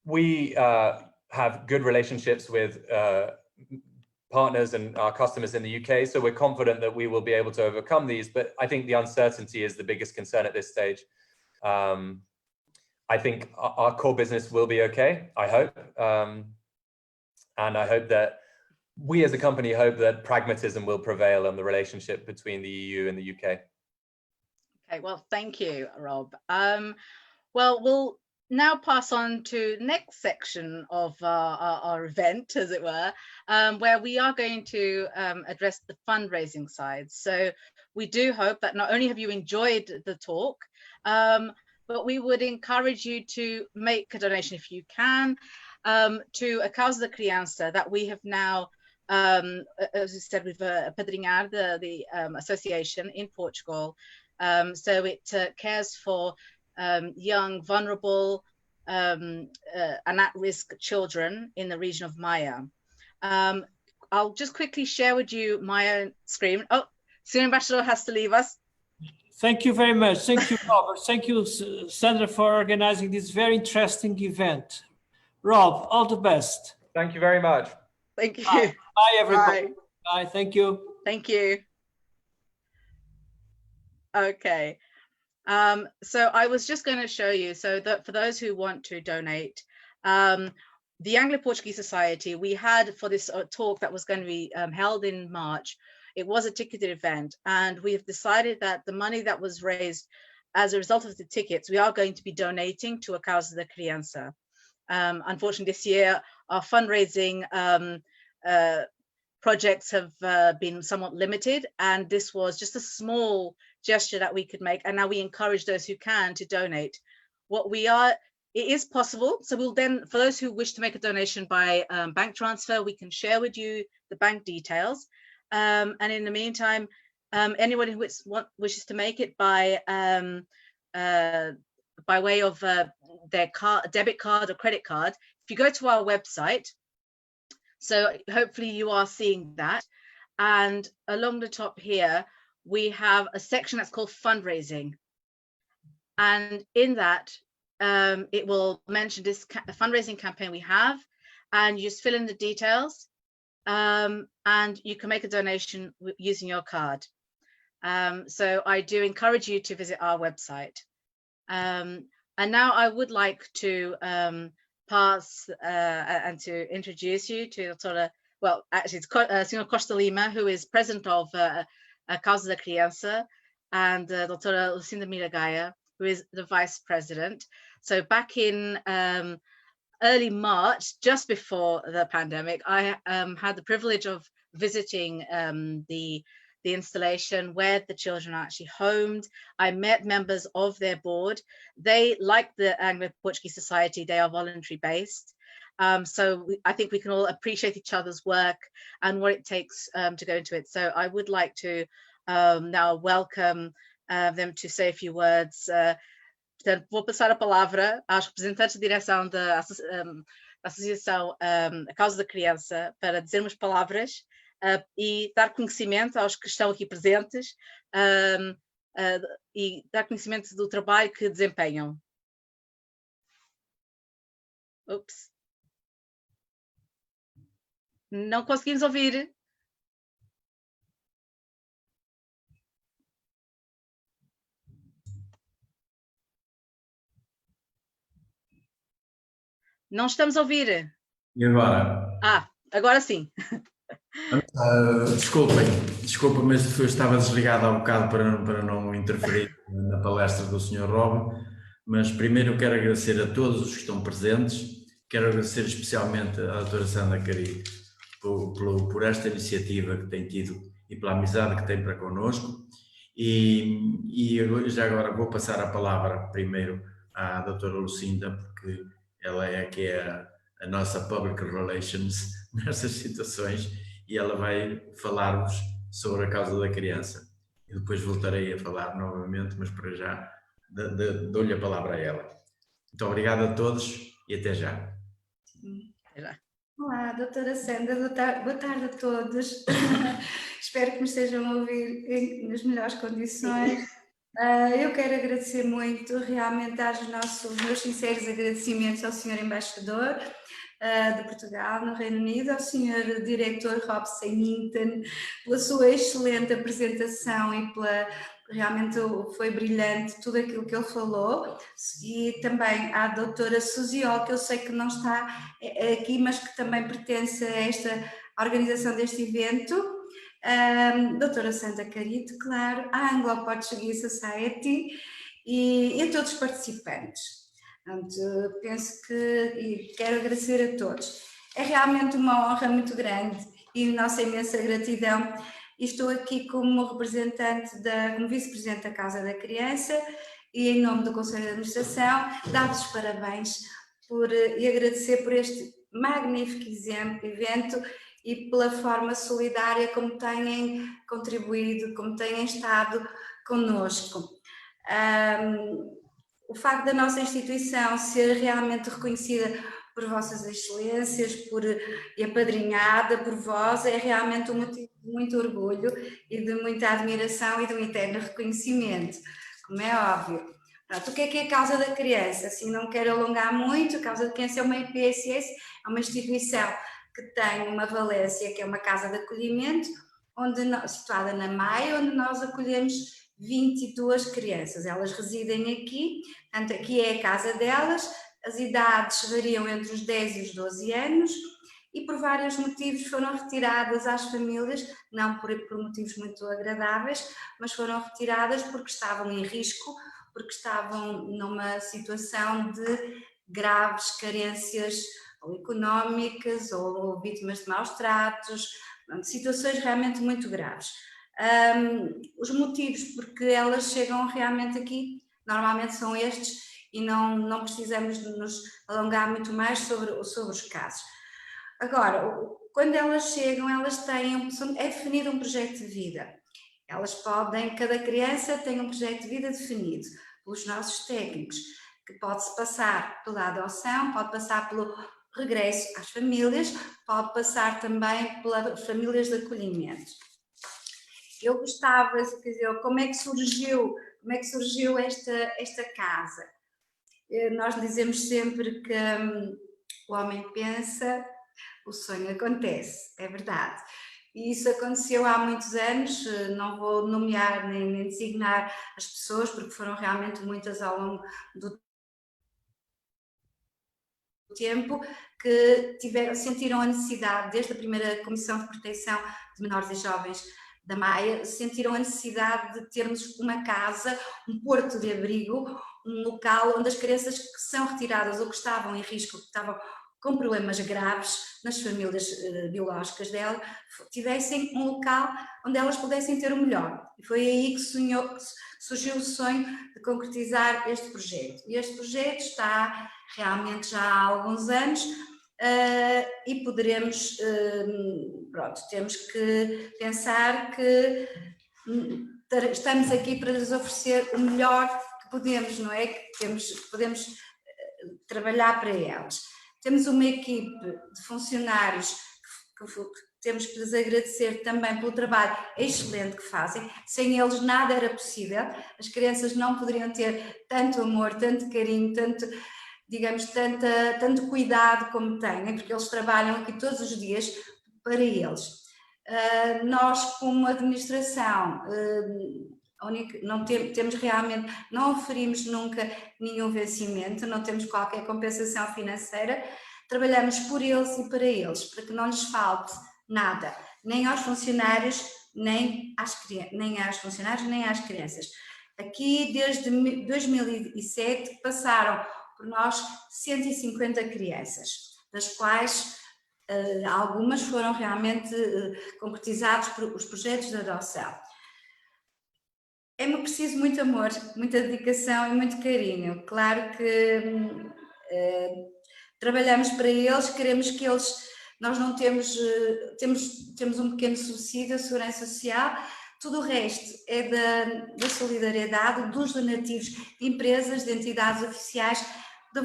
We have good relationships with partners and our customers in the UK, so we're confident that we will be able to overcome these, but I think the uncertainty is the biggest concern at this stage. I think our core business will be okay, I hope. And I hope that we as a company hope that pragmatism will prevail on the relationship between the EU and the UK. Okay, well, thank you, Rob. Well, we'll now pass on to the next section of our event, as it were, where we are going to address the fundraising side. So we do hope that not only have you enjoyed the talk, but we would encourage you to make a donation if you can to a Causa da Criança that we have now, as I said, we've apadrinhado the association in Portugal. So it cares for young, vulnerable, and at-risk children in the region of Maia. I'll just quickly share with you my own screen. Oh, Senior Ambassador has to leave us. Thank you very much. Thank you, Robert. Thank you, Sandra, for organizing this very interesting event. Rob, all the best. Thank you very much. Thank you. Bye, bye everybody. Bye. Bye. Thank you. Thank you. Okay. So I was just going to show you, so that for those who want to donate, the Anglo-Portuguese Society, we had for this talk that was going to be held in March, it was a ticketed event, and we have decided that the money that was raised as a result of the tickets, we are going to be donating to a Causa da Criança. Unfortunately, this year, our fundraising projects have been somewhat limited, and this was just a small gesture that we could make, and now we encourage those who can to donate. It is possible, so we'll then, for those who wish to make a donation by bank transfer, we can share with you the bank details, and in the meantime, anyone who wishes to make it by way of their debit card or credit card, if you go to our website, so hopefully you are seeing that, and along the top here we have a section that's called fundraising, and in that it will mention this fundraising campaign we have, and you just fill in the details, and you can make a donation using your card. So I do encourage you to visit our website. And now I would like to pass and to introduce you to actually it's Sr. Costa Lima, who is president of Causa da Criança, and Doutora Lucinda Miragaia, who is the vice president. So back in early March, just before the pandemic, I had the privilege of visiting the installation where the children are actually homed. I met members of their board. They, like the Anglo-Portuguese Society, they are voluntary based. So I think we can all appreciate each other's work and what it takes to go into it. So I would like to now welcome them to say a few words. Portanto, vou passar a palavra aos representantes de direção da Associação A Causa da Criança para dizer umas palavras e dar conhecimento aos que estão aqui presentes e dar conhecimento do trabalho que desempenham. Ups. Não conseguimos ouvir. Não estamos a ouvir. E agora? Agora sim. Desculpa, mas eu estava desligado há um bocado para não interferir na palestra do Sr. Rob, mas primeiro quero agradecer a todos os que estão presentes, quero agradecer especialmente à doutora Sandra Cari por esta iniciativa que tem tido e pela amizade que tem para connosco, e já agora vou passar a palavra primeiro à doutora Lucinda, porque ela é que é a nossa Public Relations nessas situações, e ela vai falar-vos sobre a Causa da Criança. E depois voltarei a falar novamente, mas para já dou-lhe a palavra a ela. Muito obrigado a todos e até já. Olá, doutora Sandra, boa tarde a todos. Espero que me estejam a ouvir nas melhores condições. Eu quero agradecer muito, realmente, os meus sinceros agradecimentos ao Sr. Embaixador de Portugal no Reino Unido, ao Sr. Diretor Rob Symington, pela sua excelente apresentação e realmente foi brilhante tudo aquilo que ele falou, e também à doutora Suziol, que eu sei que não está aqui, mas que também pertence a esta organização deste evento, doutora Sandra Cari, claro, a Anglo-Portuguese Society e a todos os participantes. Portanto, penso e quero agradecer a todos. É realmente uma honra muito grande e nossa imensa gratidão. Estou aqui como representante, como vice-presidente da Causa da Criança, e em nome do Conselho de Administração, dar-vos os parabéns e agradecer por este magnífico evento e pela forma solidária como têm contribuído, como têm estado connosco. O facto da nossa instituição ser realmente reconhecida por vossas excelências e apadrinhada por vós é realmente um motivo de muito orgulho e de muita admiração e de um eterno reconhecimento, como é óbvio. Pronto, o que é a Causa da Criança? Assim, não quero alongar muito. A Causa da Criança é uma IPSS, é uma instituição que tem uma valência, que é uma casa de acolhimento, situada na Maia, onde nós acolhemos 22 crianças. Elas residem aqui, portanto aqui é a casa delas, as idades variam entre os 10 e os 12 anos, e por vários motivos foram retiradas às famílias, não por motivos muito agradáveis, mas foram retiradas porque estavam em risco, porque estavam numa situação de graves carências ou económicas ou vítimas de maus tratos, situações realmente muito graves. Os motivos porque elas chegam realmente aqui normalmente são estes e não precisamos de nos alongar muito mais sobre os casos. Agora, quando elas chegam, elas é definido um projeto de vida. Elas cada criança tem um projeto de vida definido pelos nossos técnicos, que pode-se passar pela adoção, pode passar pelo regresso às famílias, pode passar também pelas famílias de acolhimento. Eu gostava, quer dizer, como é que surgiu esta casa? Nós dizemos sempre que o homem pensa, o sonho acontece, é verdade. E isso aconteceu há muitos anos, não vou nomear nem designar as pessoas, porque foram realmente muitas ao longo do tempo, que sentiram a necessidade, desde a primeira Comissão de Proteção de Menores e Jovens da Maia, sentiram a necessidade de termos uma casa, um porto de abrigo, um local onde as crianças que são retiradas ou que estavam em risco, que estavam com problemas graves nas famílias biológicas dela, tivessem um local onde elas pudessem ter o melhor. E foi aí que surgiu o sonho de concretizar este projeto. E este projeto está realmente já há alguns anos e poderemos, temos que pensar que estamos aqui para lhes oferecer o melhor que podemos, não é? Que podemos trabalhar para elas. Temos uma equipe de funcionários que temos que lhes agradecer também pelo trabalho excelente que fazem. Sem eles nada era possível. As crianças não poderiam ter tanto amor, tanto carinho, tanto cuidado como têm, porque eles trabalham aqui todos os dias para eles. Nós, como administração, não oferimos nunca nenhum vencimento, não temos qualquer compensação financeira, trabalhamos por eles e para eles, para que não lhes falte nada, nem aos funcionários, nem às funcionárias, nem às crianças. Aqui, desde 2007, passaram por nós 150 crianças, das quais algumas foram realmente concretizados por os projetos de adoção. É preciso muito amor, muita dedicação e muito carinho. Claro que trabalhamos para eles, queremos que eles... Nós não temos um pequeno subsídio, a segurança social, tudo o resto é da solidariedade, dos donativos de empresas, de entidades oficiais, do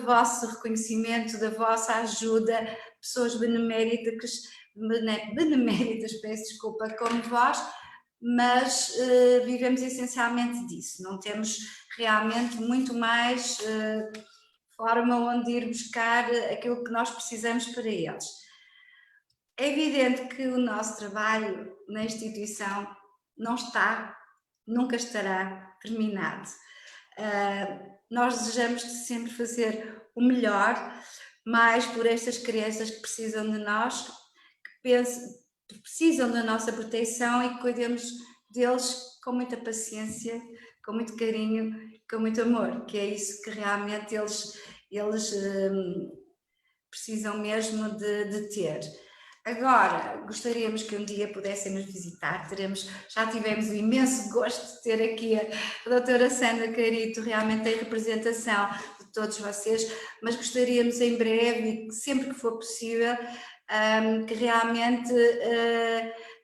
vosso reconhecimento, da vossa ajuda, pessoas beneméritas, peço desculpa, como vós, mas vivemos essencialmente disso, não temos realmente muito mais forma onde ir buscar aquilo que nós precisamos para eles. É evidente que o nosso trabalho na instituição nunca estará terminado. Nós desejamos sempre fazer o melhor, mais por estas crianças que precisam de nós, que precisam da nossa proteção e que cuidemos deles com muita paciência, com muito carinho, com muito amor, que é isso que realmente eles precisam mesmo de ter. Agora, gostaríamos que um dia pudessem nos visitar, já tivemos o imenso gosto de ter aqui a doutora Sandra Carito, realmente em representação de todos vocês, mas gostaríamos em breve, sempre que for possível, que realmente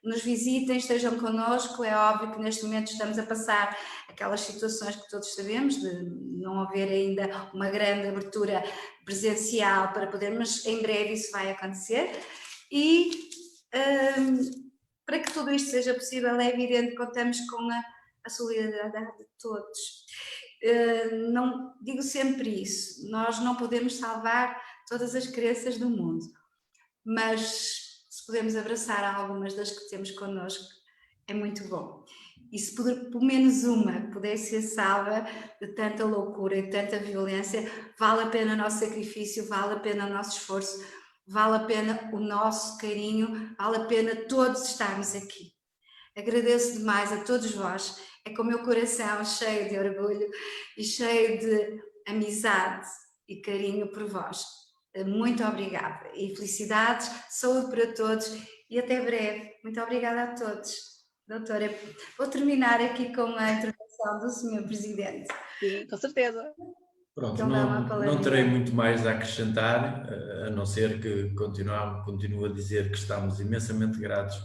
nos visitem, estejam connosco. É óbvio que neste momento estamos a passar aquelas situações que todos sabemos, de não haver ainda uma grande abertura presencial para podermos, em breve isso vai acontecer. E para que tudo isto seja possível, é evidente que contamos com a solidariedade de todos. Não, digo sempre isso, nós não podemos salvar todas as crianças do mundo, mas se podemos abraçar algumas das que temos connosco, é muito bom. E se pelo menos uma pudesse ser salva de tanta loucura e tanta violência, vale a pena o nosso sacrifício, vale a pena o nosso esforço, Vale a pena o nosso carinho, vale a pena todos estarmos aqui. Agradeço demais a todos vós, é com o meu coração cheio de orgulho e cheio de amizade e carinho por vós. Muito obrigada e felicidades, saúde para todos e até breve. Muito obrigada a todos. Doutora, vou terminar aqui com a intervenção do Sr. Presidente. Sim, com certeza. Pronto, Então, não terei muito mais a acrescentar, a não ser que continuo a dizer que estamos imensamente gratos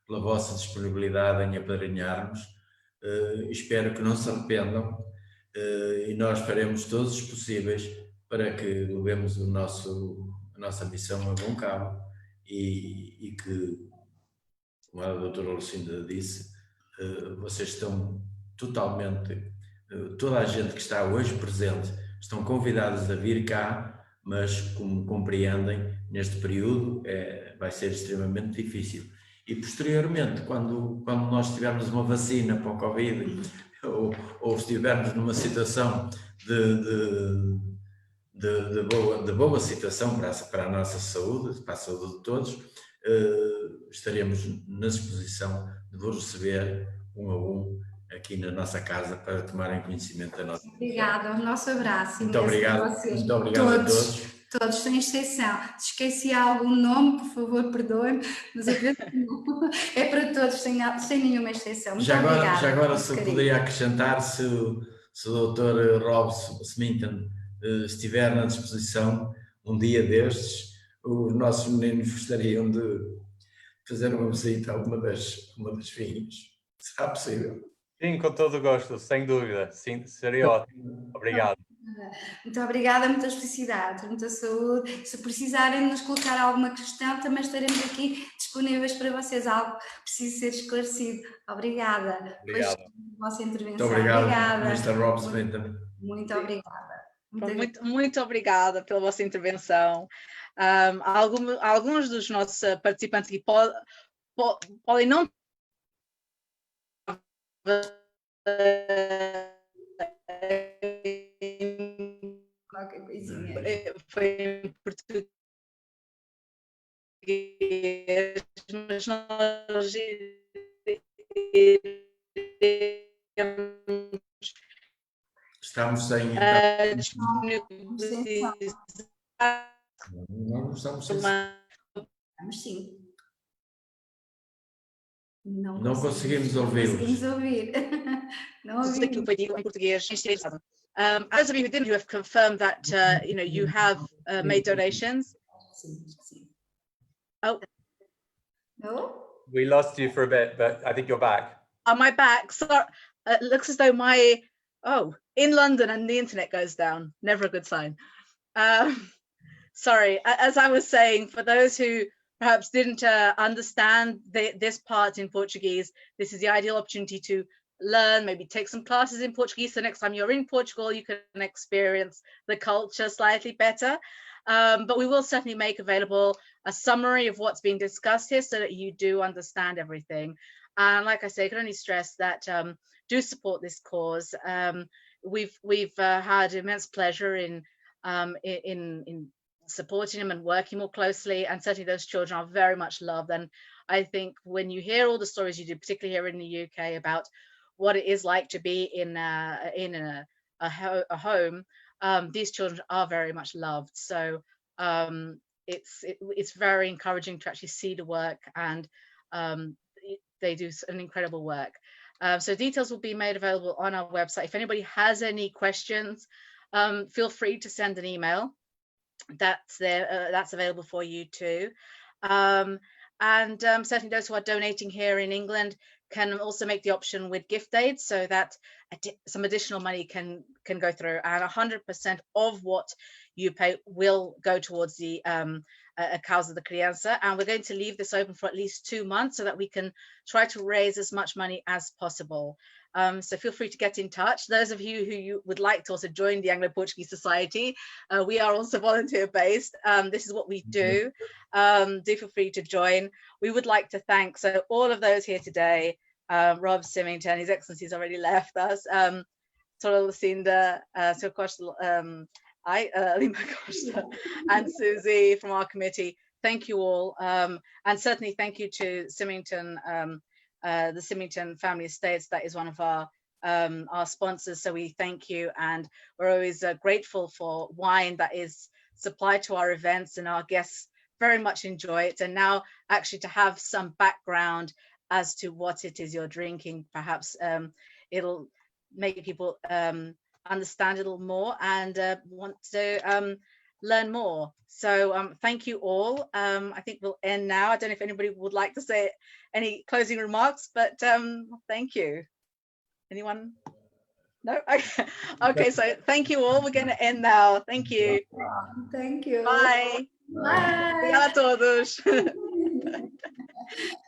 pela vossa disponibilidade em apadrinhar-nos. Espero que não se arrependam e nós faremos todos os possíveis para que levemos a nossa missão a bom cabo e que, como a doutora Lucinda disse, vocês estão totalmente, toda a gente que está hoje presente, estão convidados a vir cá, mas como compreendem, neste período vai ser extremamente difícil. E posteriormente, quando nós tivermos uma vacina para o Covid ou estivermos numa situação de boa situação para a nossa saúde, para a saúde de todos, estaremos na disposição de vos receber um a um aqui na nossa casa para tomarem conhecimento da nossa. Obrigada, o nosso abraço. Muito obrigado a todos. Todos, sem exceção. Se esqueci algum nome, por favor, perdoem-me, mas eu penso que não. É para todos, sem nenhuma exceção. Muito obrigada. Já agora, se poderia acrescentar, se o Dr. Rob Symington estiver na disposição, um dia destes, os nossos meninos gostariam de fazer uma visita a uma das filhas. Será possível? Sim, com todo o gosto, sem dúvida. Sim, seria ótimo. Obrigado. Muito obrigada, muitas felicidades, muita saúde. Se precisarem nos colocar alguma questão, também estaremos aqui disponíveis para vocês. Algo precisa ser esclarecido. Obrigada. Obrigado. Pela vossa intervenção. Muito obrigado, obrigada. Mr. Rob Symington. Muito obrigada. Muito obrigada pela vossa intervenção. Alguns dos nossos participantes aqui podem não qualquer coisinha. Foi em português, mas nós estamos sem. Não estamos sem. Estamos sim. Não conseguimos ouvi-los. Conseguimos ouvir. Não ouvimos. Em português. Those of you who didn't, you have confirmed that you have made donations. Oh, no. We lost you for a bit, but I think you're back. Am I back? So it looks as though in London and the internet goes down. Never a good sign. Sorry, as I was saying, for those who perhaps didn't understand this part in Portuguese, this is the ideal opportunity to learn, maybe take some classes in Portuguese. So next time you're in Portugal, you can experience the culture slightly better. But we will certainly make available a summary of what's been discussed here so that you do understand everything. And like I say, I can only stress that do support this cause. We've had immense pleasure in supporting them and working more closely, and certainly those children are very much loved. And I think when you hear all the stories you do, particularly here in the UK, about what it is like to be in a home, these children are very much loved. So it's very encouraging to actually see the work, and they do an incredible work. So details will be made available on our website. If anybody has any questions, feel free to send an email. That's there. That's available for you too. And certainly those who are donating here in England can also make the option with gift aid, so that some additional money can go through, and 100% of what you pay will go towards the Causa da Criança. And we're going to leave this open for at least 2 months so that we can try to raise as much money as possible. So feel free to get in touch. Those of you who would like to also join the Anglo-Portuguese Society, we are also volunteer based. This is what we do. Do feel free to join. We would like to thank all of those here today. Rob Symington, His Excellency's already left us. Doutora Lucinda, Sr. Costa, Lima Costa, and Susie from our committee. Thank you all, and certainly thank you to Symington, the Symington Family Estates. That is one of our sponsors, so we thank you, and we're always grateful for wine that is supplied to our events, and our guests very much enjoy it. And now actually to have some background as to what it is you're drinking, perhaps it'll make people understand a little more and want to learn more. So thank you all. I think we'll end now. I don't know if anybody would like to say any closing remarks, but thank you. Anyone? No? Okay. Okay, so thank you all. We're going to end now. Thank you. Thank you. Bye. Bye. Obrigada a todos.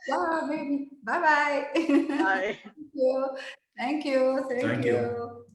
Bye, baby. Bye-bye. Bye. Thank you. Thank you. Thank you.